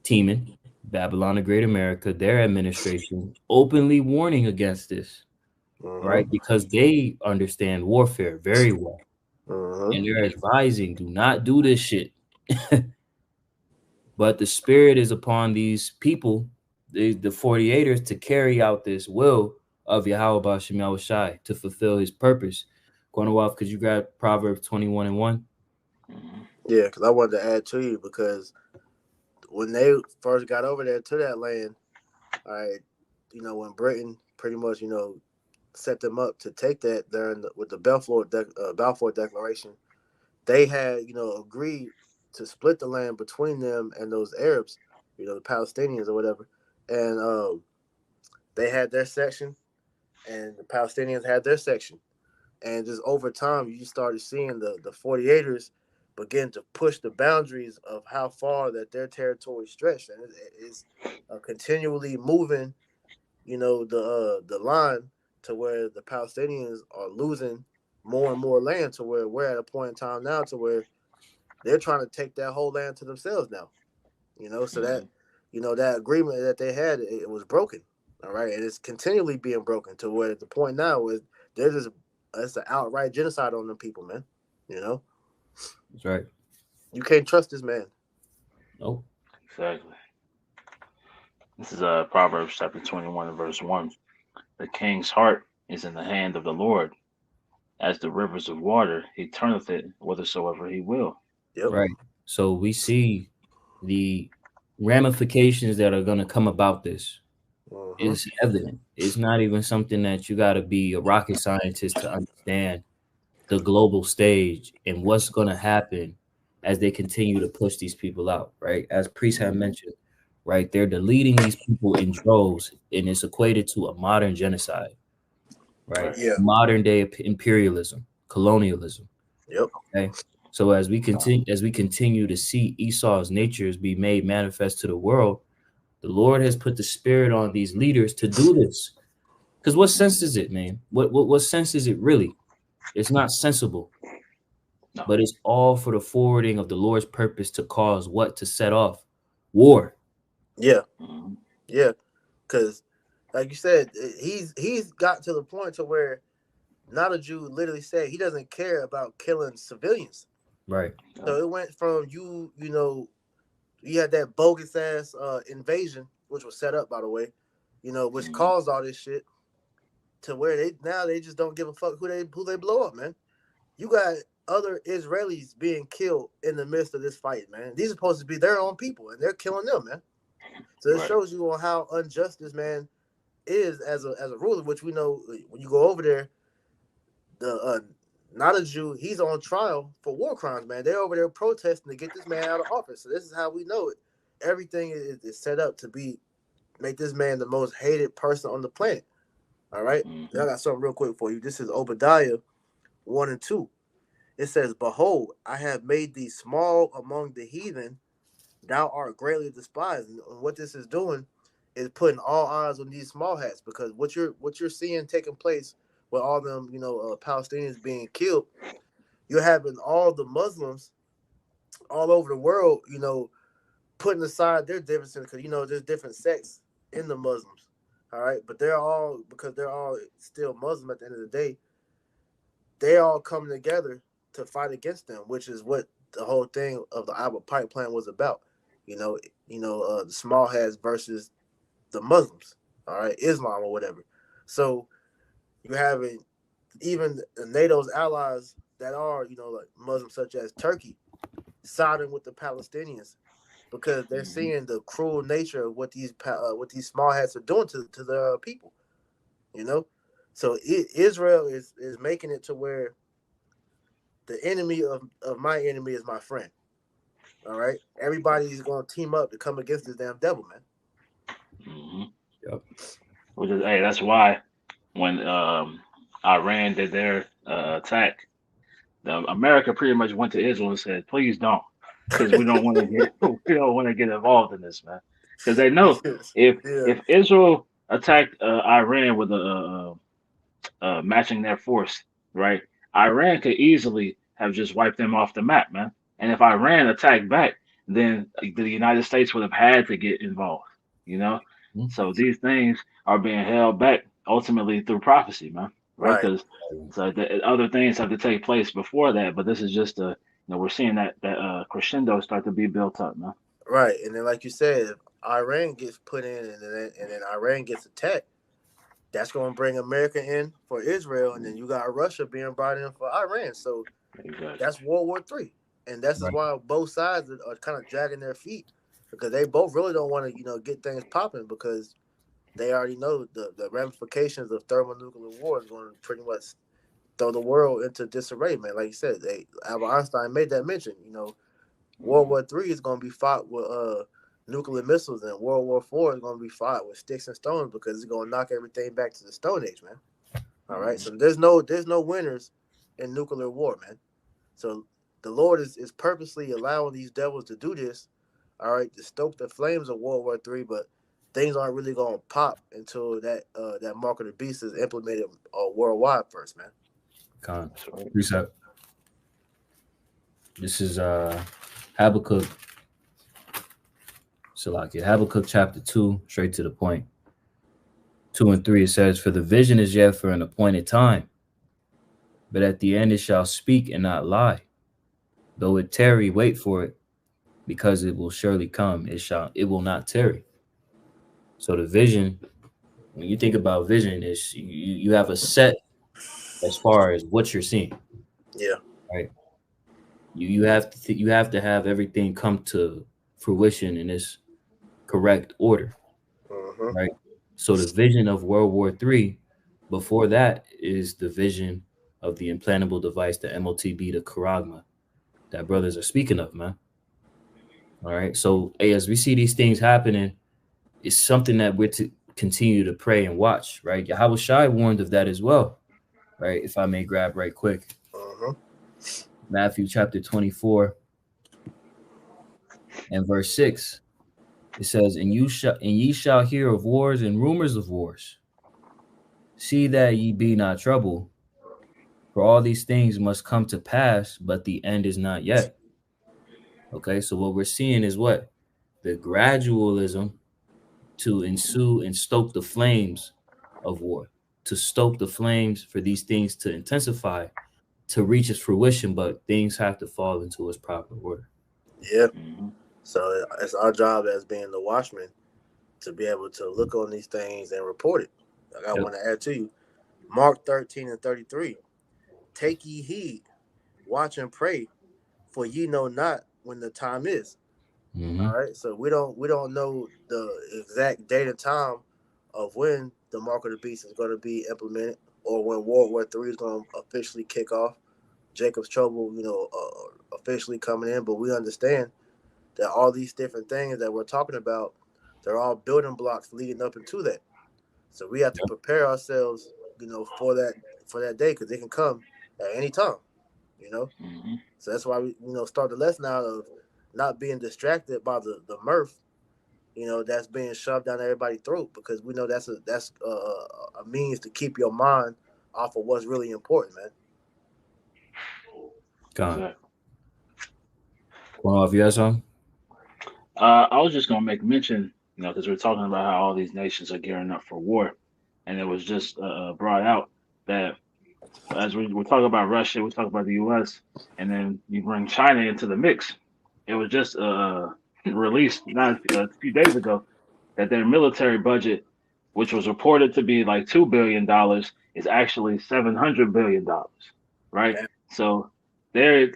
Teeman, Babylon the Great America, their administration openly warning against this, right? Mm-hmm. Because they understand warfare very well. Mm-hmm. And they're advising, do not do this shit. But the spirit is upon these people, the 48ers, to carry out this will of Yahweh Bashem Yahushai to fulfill his purpose. Going off, could you grab Proverbs 21 and 1? Mm-hmm. Yeah, because I wanted to add to you because when they first got over there to that land, all right, when Britain pretty much, set them up to take that there with the Balfour Declaration, they had, agreed to split the land between them and those Arabs, the Palestinians or whatever. And they had their section, and the Palestinians had their section. And just over time, you started seeing the 48ers begin to push the boundaries of how far that their territory stretched, and it's continually moving, the line to where the Palestinians are losing more and more land to where we're at a point in time now to where they're trying to take that whole land to themselves now. So that that agreement that they had, it was broken. All right, and it's continually being broken to where the point now is there's just it's an outright genocide on them people, man. You know, That's right. you can't trust this man. Nope. Exactly. This is Proverbs chapter 21 and verse 1. The king's heart is in the hand of the Lord. As the rivers of water, he turneth it whithersoever he will. Yep. Right. So we see the ramifications that are going to come about this Mm-hmm. is evident. It's not even something that you got to be a rocket scientist to understand the global stage and what's going to happen as they continue to push these people out, right? As Priest had mentioned, right? They're deleting these people in droves, and it's equated to a modern genocide, right? Right. Yeah. Modern day imperialism, colonialism. Yep. Okay. So as we continue to see Esau's natures be made manifest to the world, the Lord has put the spirit on these leaders to do this. Because what sense is it, man? What sense is it really? It's not sensible, No. but it's all for the forwarding of the Lord's purpose to cause what? To set off war. Yeah. Mm-hmm. Yeah. Because, like you said, he's got to the point to where not a Jew literally said he doesn't care about killing civilians. Right. So it went from you had that bogus ass invasion, which was set up by the way, which Mm-hmm. caused all this shit to where they just don't give a fuck who they blow up, man. You got other Israelis being killed in the midst of this fight, man. These are supposed to be their own people, and they're killing them, man. So it Right. shows you on how unjust this man is as a ruler, which we know when you go over there, the not a Jew, he's on trial for war crimes, man. They're over there protesting to get this man out of office. So this is how we know it. Everything is set up to make this man the most hated person on the planet. All right. Mm-hmm. Now I got something real quick for you. This is Obadiah 1 and 2. It says, "Behold, I have made thee small among the heathen; thou art greatly despised." And what this is doing is putting all eyes on these small hats because what you're seeing taking place with all them Palestinians being killed, you're having all the Muslims all over the world, putting aside their differences, because there's different sects in the Muslims, all right, but they're all still Muslim at the end of the day. They all come together to fight against them, which is what the whole thing of the Albert Pike plan was about. The small hats versus the Muslims, all right, Islam or whatever. So you having even NATO's allies that are like Muslims, such as Turkey, siding with the Palestinians because they're Mm-hmm. seeing the cruel nature of what these small hats are doing to the people. You know, so Israel is making it to where the enemy of my enemy is my friend. All right, everybody's going to team up to come against this damn devil, man. Mm-hmm. Yep. Which is, hey, that's why when Iran did their attack, America pretty much went to Israel and said, "Please don't, because we don't want to get we don't want to get involved in this, man." Because they know Yes. if Yeah. if Israel attacked Iran with matching their force, right? Iran could easily have just wiped them off the map, man. And if Iran attacked back, then the United States would have had to get involved, you know? Mhm. So these things are being held back ultimately through prophecy, man, right? Right. Because so the other things have to take place before that, but this is just we're seeing that crescendo start to be built up, man. Right. And then, like you said, if Iran gets put in, and then Iran gets attacked, that's going to bring America in for Israel, and then you got Russia being brought in for Iran. So Exactly. that's World War III, and that's is Right. why both sides are kind of dragging their feet because they both really don't want to get things popping because they already know the ramifications of thermonuclear war is going to pretty much throw the world into disarray, man. Like you said, Albert Einstein made that mention. Mm-hmm. World War III is going to be fought with nuclear missiles, and World War IV is going to be fought with sticks and stones because it's going to knock everything back to the Stone Age, man. All right, Mm-hmm. so there's no winners in nuclear war, man. So the Lord is purposely allowing these devils to do this, all right, to stoke the flames of World War III, but things aren't really going to pop until that mark of the beast is implemented worldwide first, man. Con. That's right. Reset. This is Habakkuk. So like Habakkuk chapter 2, straight to the point. 2 and 3 it says, "For the vision is yet for an appointed time, but at the end it shall speak and not lie. Though it tarry, wait for it, because it will surely come. It will not tarry." So the vision, when you think about vision, is you have a set as far as what you're seeing, Yeah. right? You have to have everything come to fruition in this correct order, Mm-hmm. right? So the vision of World War III, before that is the vision of the implantable device, the MOTB, the Karagma, that brothers are speaking of, man. All right. So hey, as we see these things happening, it's something that we're to continue to pray and watch, right? Yahweh Shai warned of that as well, right? If I may grab right quick. Mm-hmm. Matthew chapter 24 and verse 6. It says, and ye shall hear of wars and rumors of wars. See that ye be not troubled, for all these things must come to pass, but the end is not yet. Okay, so what we're seeing is what? The gradualism to ensue and stoke the flames of war, to stoke the flames for these things to intensify, to reach its fruition, but things have to fall into its proper order. Yeah. Mm-hmm. So it's our job as being the watchman to be able to look on these things and report it. Like I Yep. want to add to you, Mark 13 and 33. Take ye heed, watch and pray, for ye know not when the time is. Mm-hmm. All right. So we don't know the exact date and time of when the mark of the beast is going to be implemented or when World War III is going to officially kick off. Jacob's trouble, officially coming in, but we understand that all these different things that we're talking about, they're all building blocks leading up into that. So we have to Yep. prepare ourselves, for that day because it can come at any time. You know, Mm-hmm. so that's why we start the lesson out of not being distracted by the mirth, that's being shoved down everybody's throat because we know that's a means to keep your mind off of what's really important, man. Gone. Exactly. Going off, you got some? I was just gonna make mention, because we're talking about how all these nations are gearing up for war, and it was just brought out that as we're talking about Russia, we talk about the U.S., and then you bring China into the mix. It was just released not a few days ago that their military budget, which was reported to be like $2 billion, is actually $700 billion, right? Man, So they're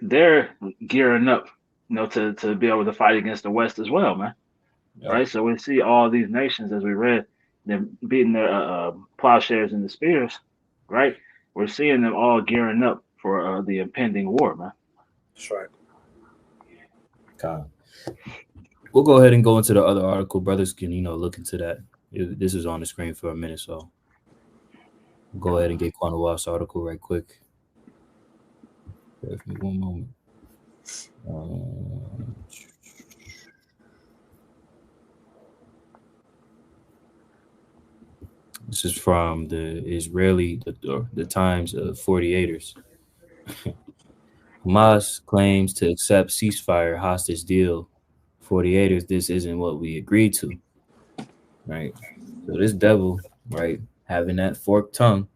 gearing up, to be able to fight against the West as well, man. Yep. Right? So we see all these nations, as we read, them beating their plowshares and the spears, right? We're seeing them all gearing up for the impending war, man. that's right. Okay. We'll go ahead and go into the other article. Brothers can, look into that. This is on the screen for a minute, so we'll go ahead and get Quanawat's article right quick. Give me one moment. Uh, this is from the Israeli, the Times of 48ers. Hamas claims to accept ceasefire hostage deal. 48ers, this isn't what we agreed to, right? So this devil, right, having that forked tongue,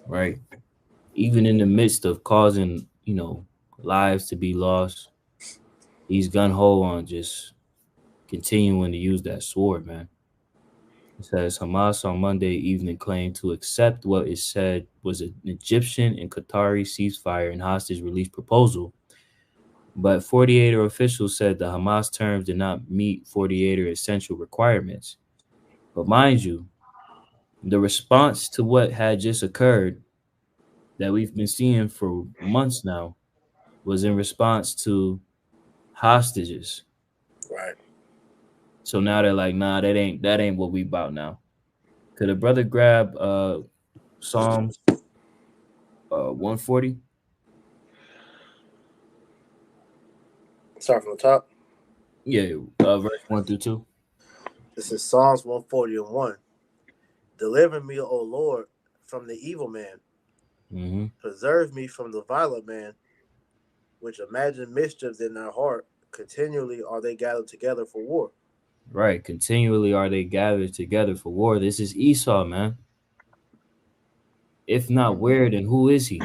right, even in the midst of causing, lives to be lost, he's gun ho on just continuing to use that sword, man. It says Hamas on Monday evening claimed to accept what is said was an Egyptian and Qatari ceasefire and hostage release proposal. But 48er officials said the Hamas terms did not meet 48er essential requirements. But mind you, the response to what had just occurred that we've been seeing for months now was in response to hostages. Right. So now they're like, nah, that ain't what we about now. Could a brother grab Psalms 140? Start from the top. Yeah, verse 1 through 2. This is Psalms 140:1. Deliver me, O Lord, from the evil man. Mm-hmm. Preserve me from the violent man, which imagine mischiefs in their heart. Continually are they gathered together for war. Right. Continually are they gathered together for war. This is Esau, man. If not where, then who is he?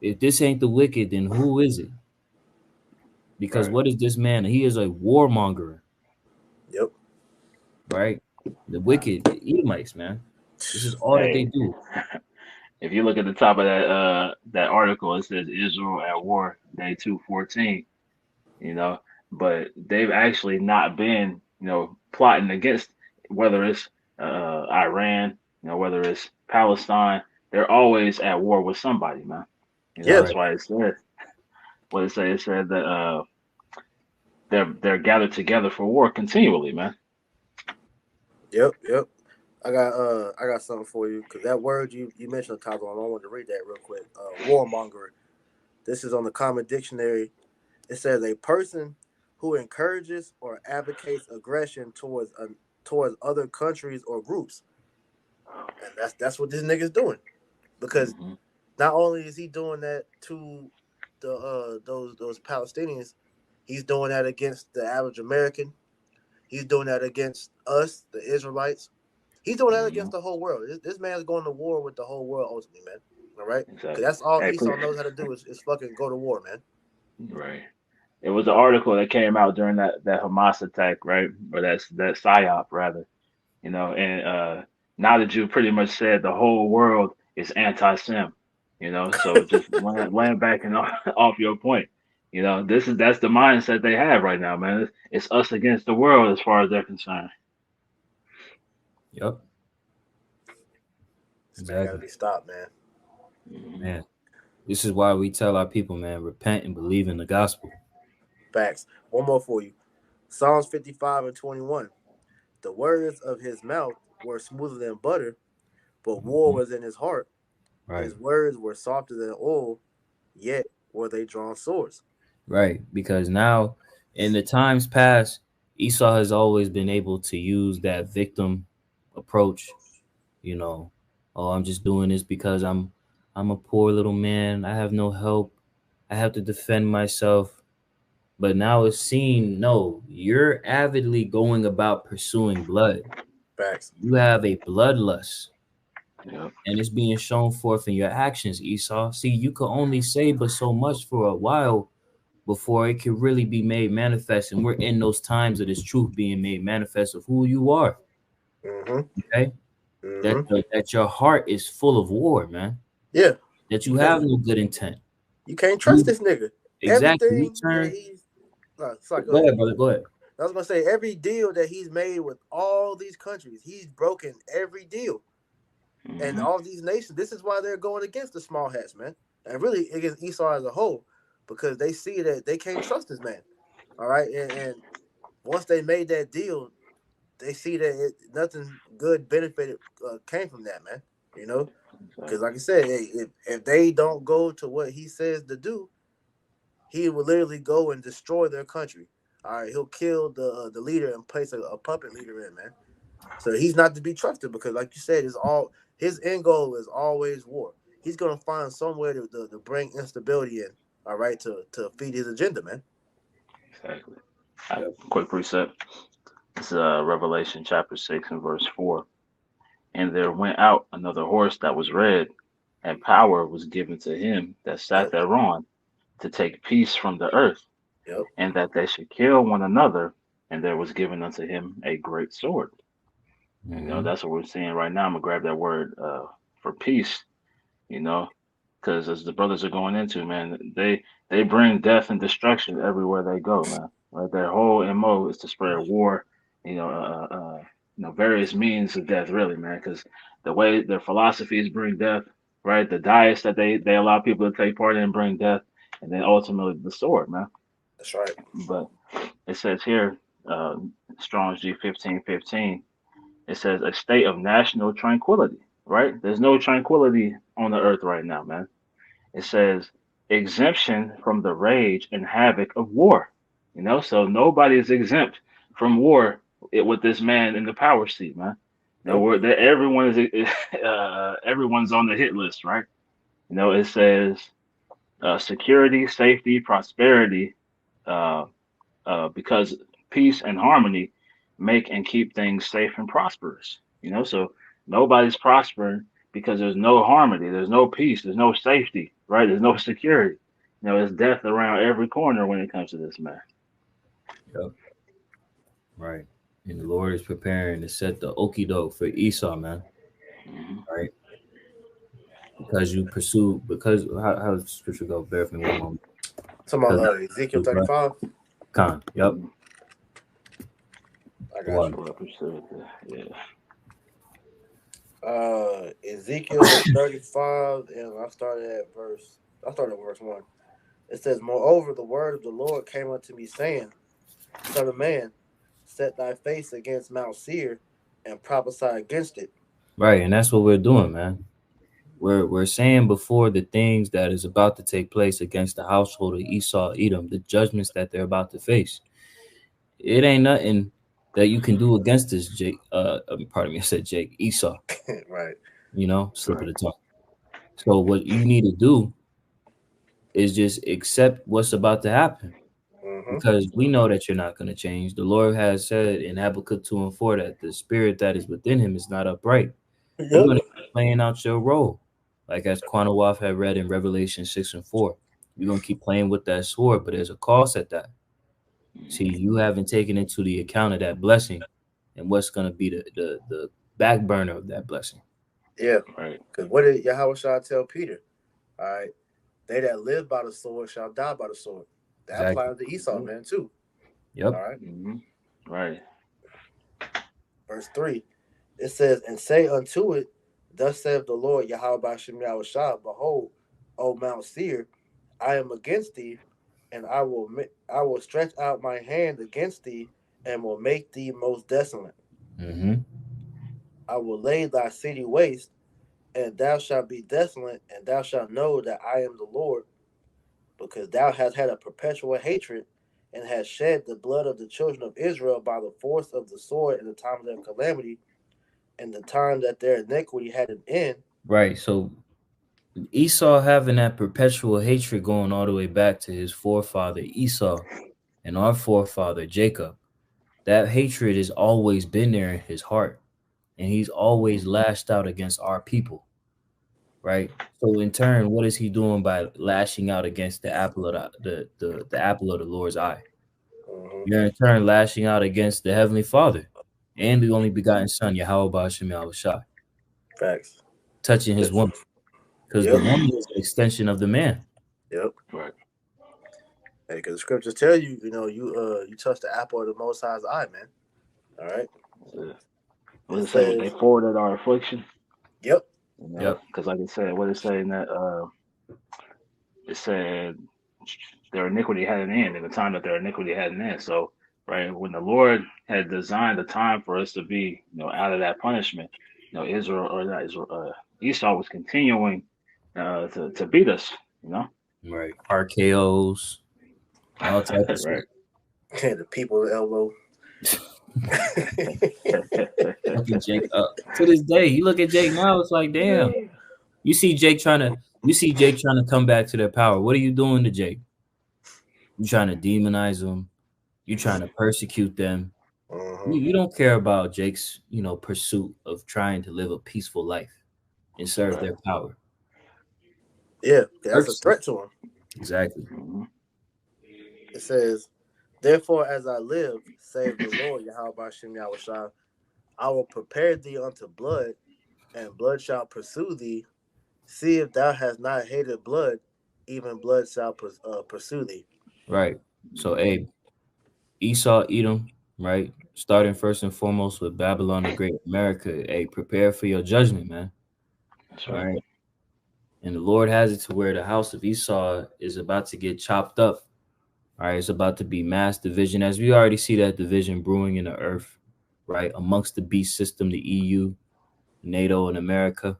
If this ain't the wicked, then who is it? Because Right. what is this man? He is a warmonger, Yep. right? The wicked, the Edomites, man. This is all that they Hey, do. if you look at the top of that article, it says Israel at war, day 214. You know, but they've actually not been, plotting against, whether it's Iran, whether it's Palestine. They're always at war with somebody, man. Yeah. That's Right. why it said what it said. It said that they're gathered together for war continually, man. Yep. Yep. I got something for you because that word you mentioned, Tazo, I wanted to read that real quick. Warmonger. This is on the Common Dictionary. It says a person who encourages or advocates aggression towards other countries or groups, and that's what this nigga's doing. Because Hmm. not only is he doing that to the those Palestinians, he's doing that against the average American. He's doing that against us, the Israelites. He's doing that Hmm. against the whole world. This man's going to war with the whole world ultimately, man. All right, because Exactly. that's all Hey, Esau knows how to do is fucking go to war, man. right. It was an article that came out during that Hamas attack, right? Or that psyop rather. And now that you pretty much said the whole world is anti-sim, so just land back and off your point. That's the mindset they have right now, man. It's us against the world as far as they're concerned. Yep. This man got to Exactly. be stopped, man. Hmm. Man. This is why we tell our people, man, repent and believe in the gospel. Facts. One more for you. Psalms 55:21. The words of his mouth were smoother than butter, but war Mhm. was in his heart. Right. His words were softer than oil, yet were they drawn swords. Right. Because now, in the times past, Esau has always been able to use that victim approach. You know, oh, I'm just doing this because I'm a poor little man. I have no help. I have to defend myself. But now it's seen, no, you're avidly going about pursuing blood. Facts. You have a bloodlust, Yep. and it's being shown forth in your actions, Esau. See, you could only say but so much for a while before it can really be made manifest. And we're in those times of this truth being made manifest of who you are. Mm-hmm. Okay. That Mm-hmm. that your heart is full of war, man. Yeah. That You you have can't. no good intent. You can't trust You this nigga. exactly you Everything that turn. he's. No, sorry. Go Go ahead. ahead, brother. Go ahead. I was gonna say every deal that he's made with all these countries, he's broken every deal, and Mm-hmm. all these nations. This is why they're going against the small hats, man, and really against Esau as a whole, because they see that they can't trust this man. All right, and once they made that deal, they see that nothing good benefited came from that, man. You know, because like I Exactly. said, hey, if they don't go to what he says to do, he will literally go and destroy their country. All right, he'll kill the leader and place a puppet leader in, man. So he's not to be trusted because, like you said, is all his end goal is always war. He's gonna find some way to bring instability in. All right, to feed his agenda, man. Exactly. A Yep. quick precept. It's Revelation chapter 6 and verse 4. And there went out another horse that was red, and power was given to him that sat Yep, thereon to take peace from the earth, yep. and that they should kill one another. And there was given unto him a great sword. And, Mm-hmm. that's what we're seeing right now. I'm gonna grab that word for peace. You know, because as the brothers are going into, man, they bring death and destruction everywhere they go, man. Right, their whole mo is to spread war. You know, various means of death, really, man. Because the way their philosophies bring death, right? The diets that they allow people to take part in bring death, and then ultimately the sword, man. That's right. But it says here, uh, Strong's G 15:15. It says a state of national tranquility, right? There's no tranquility on the earth right now, man. It says exemption from the rage and havoc of war. So nobody is exempt from war with this man in the power seat, man. Nope. Everyone is everyone's on the hit list, right? It says security, safety, prosperity, uh, because peace and harmony make and keep things safe and prosperous. So nobody's prospering because there's no harmony, there's no peace, there's no safety, right? There's no security. There's death around every corner when it comes to this, man. Yep. Right. And the Lord is preparing to set the okie doke for Esau, man. Hmm. Right. Because you pursue, because how does scripture go? Bear with me one moment. Talking Because about Ezekiel 35. Con. Yep. Hmm. I The got one. you. Pull up your shirt there. Yeah. Ezekiel 35, and I started at verse 1. It says, Moreover, the word of the Lord came unto me, saying, Son of man, set thy face against Mount Seir, and prophesy against it. Right. And that's what we're doing, man. We're saying before the things that is about to take place against the household of Esau, Edom, the judgments that they're about to face. It ain't nothing that you can do against this, Jake. Pardon me, I said Jake, Esau. Right. Slip of Right. the tongue. So what you need to do is just accept what's about to happen, Mm-hmm. because we Yep. know that you're not going to change. The Lord has said in Habakkuk 2 and 4 that the spirit that is within him is not upright. You're Yep. going to keep playing out your role, like as Quanawaf had read in Revelation 6 and 4. You're going to keep playing with that sword, but there's a cost at that. See, Hmm. you haven't taken into the account of that blessing and what's going to be the back burner of that blessing. Yeah. Right. Because what did Yahweh Shah tell Peter? All right. They that live by the sword shall die by the sword. That Exactly. applies to Esau, Yep. man, too. All Yep. right. Hmm. Right. Verse 3. It says, And say unto it, Thus saith the Lord Yahweh Bashem Yahweh Shah, Behold, O Mount Seir, I am against thee, and I will stretch out my hand against thee, and will make thee most desolate. Mm-hmm. I will lay thy city waste, and thou shalt be desolate, and thou shalt know that I am the Lord, because thou hast had a perpetual hatred, and hast shed the blood of the children of Israel by the force of the sword in the time of their calamity, and the time that their iniquity had an end. Right. So Esau having that perpetual hatred going all the way back to his forefather Esau. and our forefather Jacob, that hatred has always been there in his heart, and he's always lashed out against our people, right? So in turn, what is he doing by lashing out against the apple of the apple of the Lord's eye? Mm-hmm. You're in turn lashing out against the Heavenly Father and the only begotten Son, Yahweh Ba'ashem Yahushua, Facts. touching his woman, because the Yep. woman is an extension of the man. Yep. Right. Hey, because the scriptures tell you, you touch the apple of the Most High's eye, man. All right. So, what It does it say? They says, forwarded our affliction. yep. Yep. Because like I said, what it say in that it said their iniquity had an end in the time that their iniquity had an end. So right when the Lord had designed the time for us to be, out of that punishment, Israel or not Israel, Esau was continuing to beat us, Right. RKOs, all type of right. shit. The people elbow. Fucking Jake up to this day. You look at Jake now, it's like, damn. You see Jake trying to come back to their power. What are you doing to Jake? You trying to demonize them. You trying to persecute them. Mm-hmm. You don't care about Jake's, pursuit of trying to live a peaceful life and serve Right. their power. Yeah, that's a threat to him. Exactly. Mm-hmm. It says, therefore, as I live, save the Lord, Yahweh Ba'ashem Yahushua, I will prepare thee unto blood, and blood shall pursue thee. See if thou hast not hated blood, even blood shall pursue thee. Right. So, Abe, Esau, Edom, right? Starting first and foremost with Babylon the Great America. Hey, prepare for your judgment, man. That's All right. right. And the Lord has it to where the house of Esau is about to get chopped up. All right. It's about to be mass division, as we already see that division brewing in the earth, right? Amongst the beast system, the EU, NATO, and America,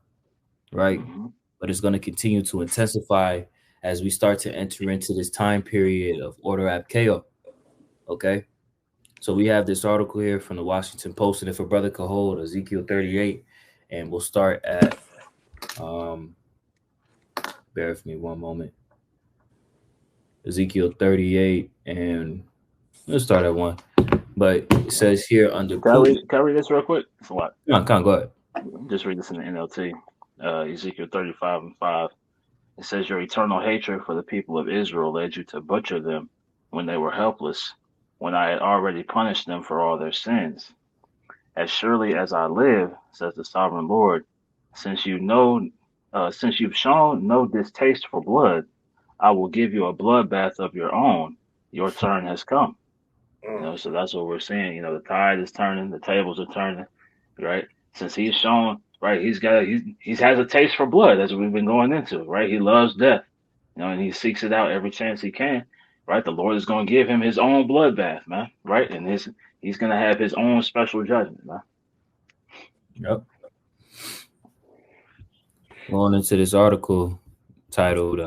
right? Mm-hmm. But it's going to continue to intensify as we start to enter into this time period of order ab chaos. Okay. So we have this article here from the Washington Post, and if a brother could hold Ezekiel 38, and we'll start at, bear with me one moment, Ezekiel 38, and let's start at 1. But it says here under Putin. Can I read this real quick? It's a lot. Come on, go ahead. Just read this in the NLT. Ezekiel 35:5. It says, your eternal hatred for the people of Israel led you to butcher them when they were helpless, when I had already punished them for all their sins. As surely as I live, says the sovereign Lord, since since you've shown no distaste for blood, I will give you a bloodbath of your own. Your turn has come. So that's what we're seeing. The tide is turning, the tables are turning, right? Since he's shown, right, he has a taste for blood, as we've been going into, right? He loves death, and he seeks it out every chance he can, right? The Lord is going to give him his own bloodbath, man, right? And he's going to have his own special judgment, man. Yep. Going into this article titled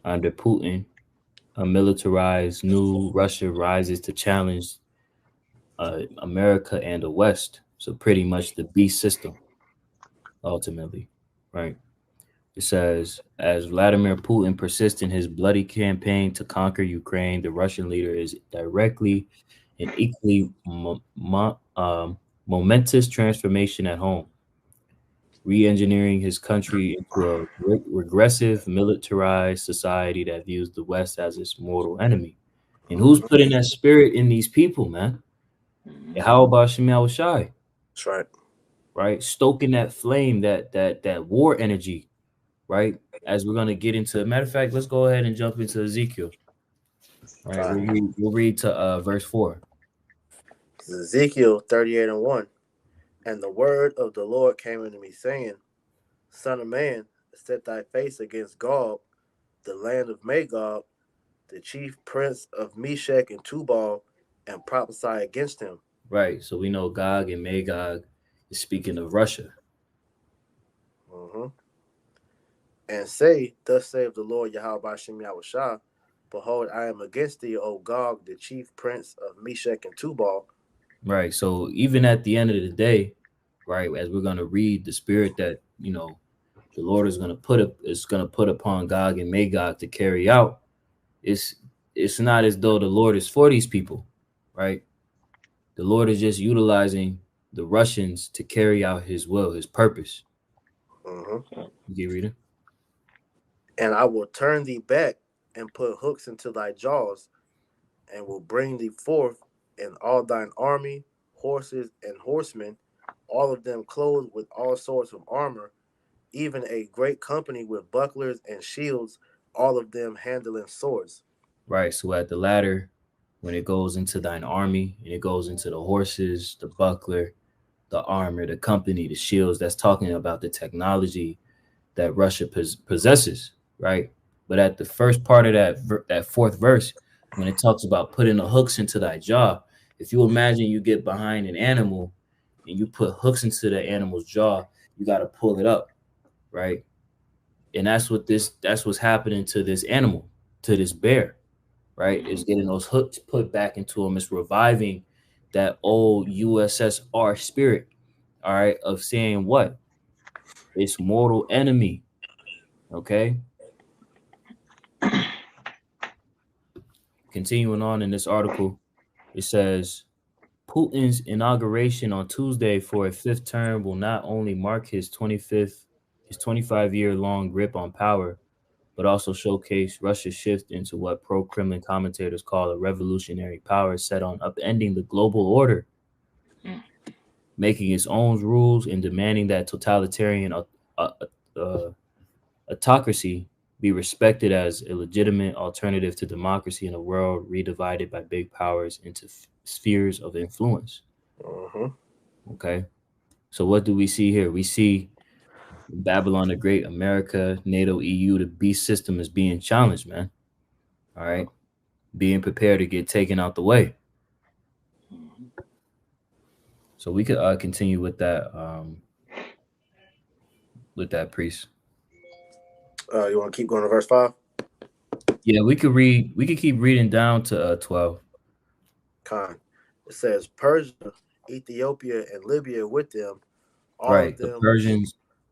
Under Putin, a militarized new Russia rises to challenge America and the West. So pretty much the beast system, ultimately, right? It says, as Vladimir Putin persists in his bloody campaign to conquer Ukraine, the Russian leader is directly and equally momentous transformation at home, re-engineering his country into a regressive, militarized society that views the West as its mortal enemy. And who's putting that spirit in these people, man? And how about Shemal Shai? That's right. Right? Stoking that flame, that war energy, right? As we're gonna get into, matter of fact, let's go ahead and jump into Ezekiel. All right, we'll read to verse 4. This is Ezekiel 38:1. And the word of the Lord came unto me, saying, Son of man, set thy face against Gog, the land of Magog, the chief prince of Meshech and Tubal, and prophesy against him. Right. So we know Gog and Magog is speaking of Russia. Mm-hmm. And say, thus saith the Lord Yahweh Ba'ashem Yahushua, behold, I am against thee, O Gog, the chief prince of Meshech and Tubal. Right. So even at the end of the day, right, as we're gonna read the spirit that the Lord is gonna put upon Gog and Magog to carry out, it's it's not as though the Lord is for these people, right? The Lord is just utilizing the Russians to carry out his will, his purpose. Mm-hmm. You keep reading. And I will turn thee back and put hooks into thy jaws, and will bring thee forth, and all thine army, horses and horsemen, all of them clothed with all sorts of armor, even a great company with bucklers and shields, all of them handling swords. Right. So at the latter, when it goes into thine army and it goes into the horses, the buckler, the armor, the company, the shields, that's talking about the technology that Russia possesses, right? But at the first part of that fourth verse, when it talks about putting the hooks into thy jaw, if you imagine you get behind an animal and you put hooks into the animal's jaw, you got to pull it up, right? And that's what's happening to this animal, to this bear, right? Is getting those hooks put back into him. It's reviving that old USSR spirit, all right, of saying what? It's mortal enemy, okay? Continuing on in this article, it says Putin's inauguration on Tuesday for a fifth term will not only mark his 25-year long grip on power, but also showcase Russia's shift into what pro-Kremlin commentators call a revolutionary power set on upending the global order, Mm. making its own rules and demanding that totalitarian uh, uh, autocracy be respected as a legitimate alternative to democracy in a world redivided by big powers into spheres of influence. Mm-hmm. Okay. So what do we see here? We see Babylon the Great, America, NATO, EU, the beast system is being challenged, man. All right. Being prepared to get taken out the way. Mhm. So we could continue with that priest. You want to keep going to verse 5? Yeah, we could keep reading down to 12. Con. It says, Persia, Ethiopia, and Libya with them, all of Right. them which,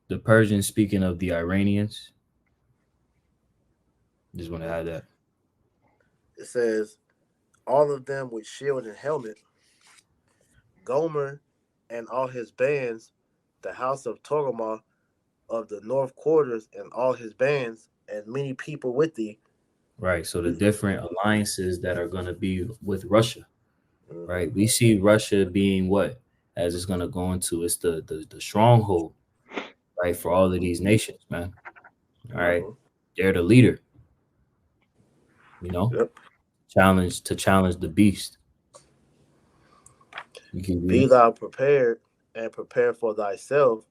The Persians speaking of the Iranians. Just want to mhm. add that. It says, all of them with shield and helmet, Gomer and all his bands, the house of Togarmah of the north quarters and all his bands, and many people with thee. Right. So the different alliances that are going to be with Russia. Mm-hmm. Right. We see Russia being what, as it's going to go into, it's the stronghold, right, for all of these nations, man. All right. Mm-hmm. They're the leader, you know, Yep. challenge the beast. You keep Be reading. thou prepared, and prepare for thyself,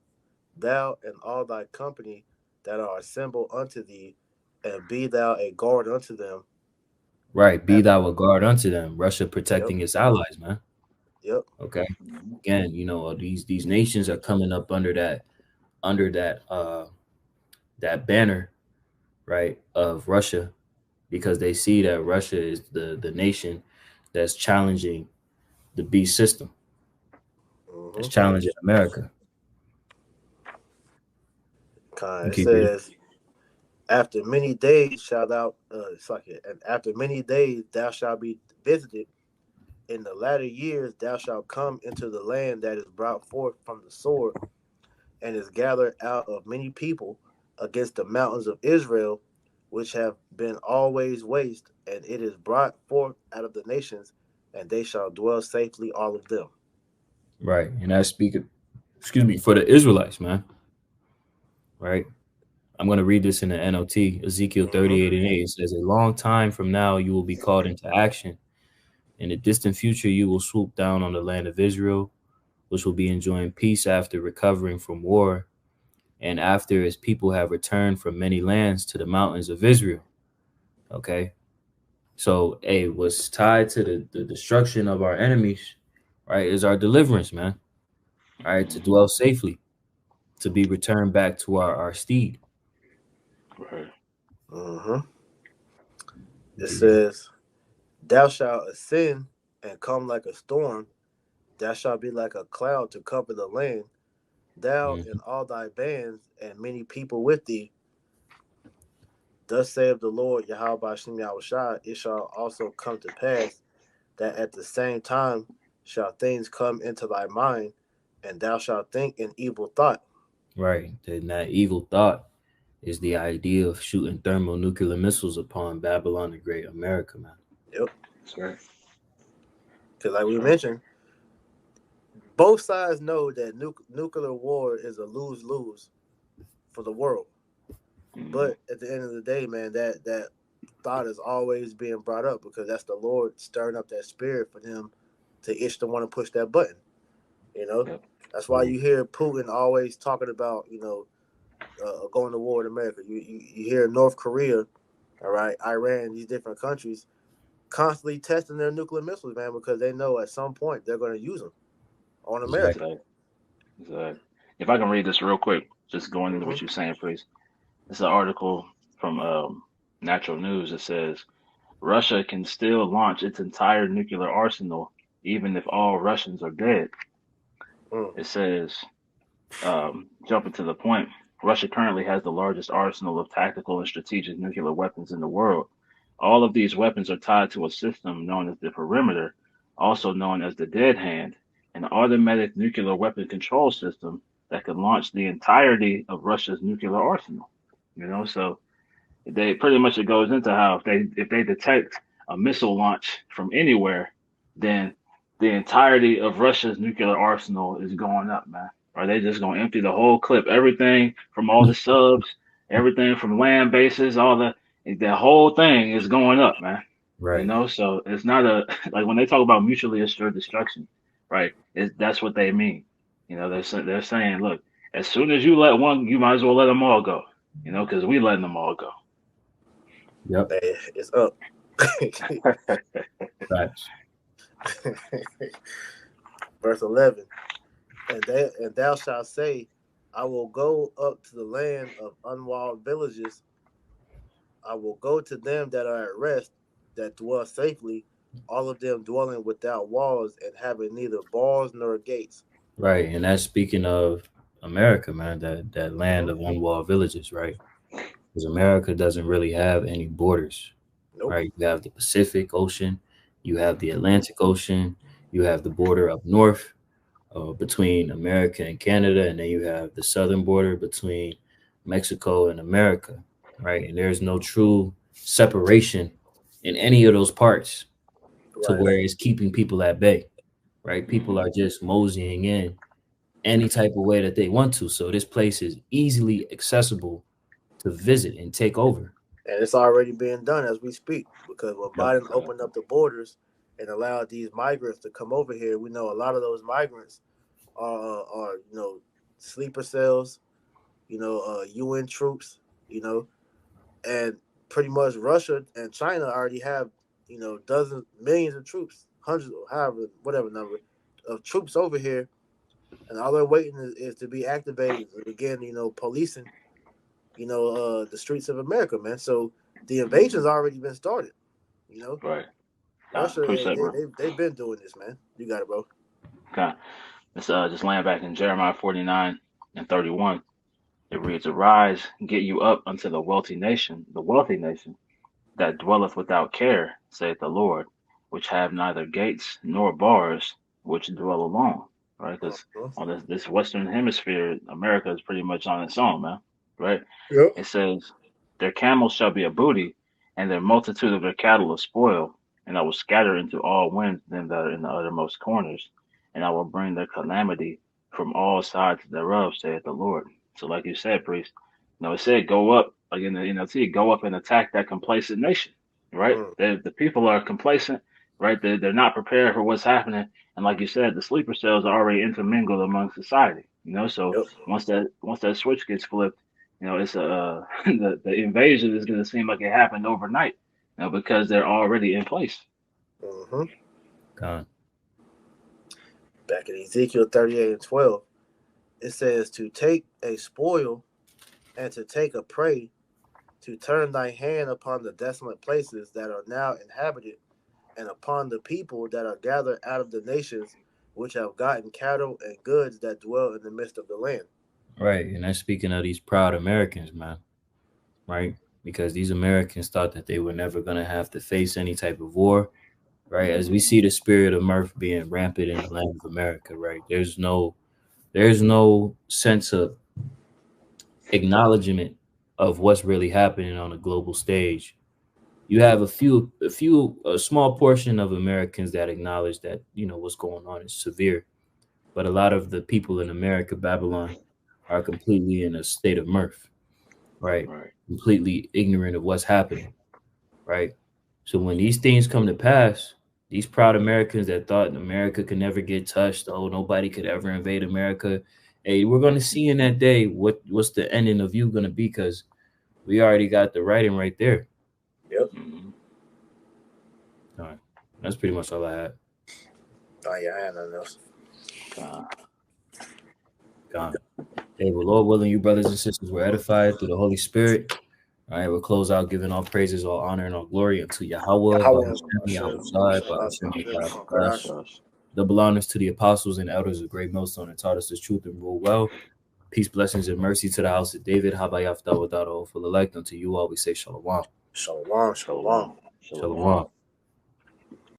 thou and all thy company that are assembled unto thee, and be thou a guard unto them. Right. Be After, thou a guard unto them. Russia yep, protecting its allies, man. yep, Okay. Mhm. Again, these nations are coming up under that banner, right, of Russia, because they see that Russia is the nation that's challenging the beast system, that's mm-hmm. challenging America. You It keep reading. says, after many days shalt thou, it's like it, and after many days thou shalt be visited. In the latter years thou shalt come into the land that is brought forth from the sword, and is gathered out of many people against the mountains of Israel, which have been always waste, and it is brought forth out of the nations, and they shall dwell safely, all of them. Right. And I speak, excuse me, for the Israelites, man. Right. I'm going to read this in the NLT, Ezekiel Mm-hmm. 38 and 8. It says, a long time from now, you will be called into action. In the distant future, you will swoop down on the land of Israel, which will be enjoying peace after recovering from war, and after its people have returned from many lands to the mountains of Israel. Okay. So, hey, what's tied to the destruction of our enemies, right, is our deliverance, man. All right, to Mhm. dwell safely, to be returned back to our steed. Right. Mm-hmm. You It keep reading. says, thou shalt ascend and come like a storm, thou shalt be like a cloud to cover the land, thou and Mhm. all thy bands, and many people with thee. Thus saith the Lord Yahweh Shem Yahushua, it shall also come to pass that at the same time shall things come into thy mind, and thou shalt think an evil thought. Right. And that evil thought is the idea of shooting thermonuclear missiles upon Babylon the Great, America, man. Yep. That's right. Because like That's we right. mentioned, both sides know that nuclear war is a lose-lose for the world. Mm-hmm. But at the end of the day, man, that thought is always being brought up because that's the Lord stirring up that spirit for them to itch to want to push that button. You know, Yep. that's why you hear Putin always talking about going to war with America. You hear North Korea, all right, Iran, these different countries constantly testing their nuclear missiles, man, because they know at some point they're going to use them on America. Exactly. Exactly. Exactly. If I can read this real quick, just going into Hmm. what you're saying, please. It's an article from Natural News. It says Russia can still launch its entire nuclear arsenal even if all Russians are dead. Mm. It says, jumping to the point, Russia currently has the largest arsenal of tactical and strategic nuclear weapons in the world. All of these weapons are tied to a system known as the perimeter, also known as the dead hand, an automatic nuclear weapon control system that can launch the entirety of Russia's nuclear arsenal. So they pretty much, it goes into how if they detect a missile launch from anywhere, then the entirety of Russia's nuclear arsenal is going up, man. Are they just gonna empty the whole clip, everything from all the subs, everything from land bases, all the whole thing is going up, man. Right. So it's not a like when they talk about mutually assured destruction, right? That's what they mean. They're saying, look, as soon as you let one, you might as well let them all go. Because we letting them all go. Yep. Man, it's up. Facts. Verse 11. And thou shalt say, I will go up to the land of unwalled villages. I will go to them that are at rest, that dwell safely, all of them dwelling without walls and having neither bars nor gates. Right. And that's speaking of America, man, that land Hmm. of unwalled villages, right? Because America doesn't really have any borders, Nope. right? You have the Pacific Ocean, you have the Atlantic Ocean, you have the border up north between America and Canada, and then you have the southern border between Mexico and America, right? And there's no true separation in any of those parts to Right. where it's keeping people at bay, right? People Hmm. are just moseying in any type of way that they want to. So this place is easily accessible to visit and take over. And it's already being done as we speak because when Yep. Biden opened up the borders and allowed these migrants to come over here, we know a lot of those migrants are sleeper cells, UN troops, you know, and pretty much Russia and China already have dozens, millions of troops, hundreds, however, whatever number of troops over here, and all they're waiting is to be activated to begin, policing, the streets of America, man. So the Hmm. invasion's already been started. You know, Right. Russia, Appreciate, bro. they've been doing this, man. You got it, bro. Okay. Let's just land back in Jeremiah 49 and 31. It reads, Arise, get you up unto the wealthy nation that dwelleth without care, saith the Lord, which have neither gates nor bars, which dwell alone. Right? Because Uh-huh. on this Western Hemisphere, America is pretty much on its own, man. Right? Yep. It says, Their camels shall be a booty, and their multitude of their cattle a spoil, and I will scatter into all winds them that are in the uttermost corners, and I will bring their calamity from all sides thereof, saith the Lord. So, like you said, priest, it said go up again. The NLT, go up and attack that complacent nation. Right? Mm. The people are complacent. Right? They're not prepared for what's happening, and like you said, the sleeper cells are already intermingled among society. So Yep. once that switch gets flipped, it's the invasion is going to seem like it happened overnight, because they're already in place. Hmm. Gone. Back in Ezekiel 38 and 12, it says to take a spoil and to take a prey, to turn thy hand upon the desolate places that are now inhabited, and upon the people that are gathered out of the nations which have gotten cattle and goods that dwell in the midst of the land. Right. And that's speaking of these proud Americans, man. Right. because these Americans thought that they were never going to have to face any type of war, right? As we see the spirit of mirth being rampant in the land of America, right? There's no sense of acknowledgement of what's really happening on a global stage. You have a small portion of Americans that acknowledge that what's going on is severe, but a lot of the people in America, Babylon, are completely in a state of mirth, right? Right. Completely ignorant of what's happening, right? So when these things come to pass, these proud Americans that thought America could never get touched, oh, nobody could ever invade America. Hey, we're going to see in that day what's the ending of you going to be, because we already got the writing right there. Yep. Mhm. All right, that's pretty much all I had. Oh yeah, I had nothing else. God. Hey, well, Lord willing, you brothers and sisters were edified through the Holy Spirit. All right, we'll close out giving all praises, all honor, and all glory unto Yahweh, Yahweh, Yahweh, Gosh. double honors to the apostles and elders of Great Millstone that taught us the truth and rule well. Peace, blessings, and mercy to the house of David. Habayaf Dawadado, full elect unto you all. We say shalom. Shalom, shalom. Shalom.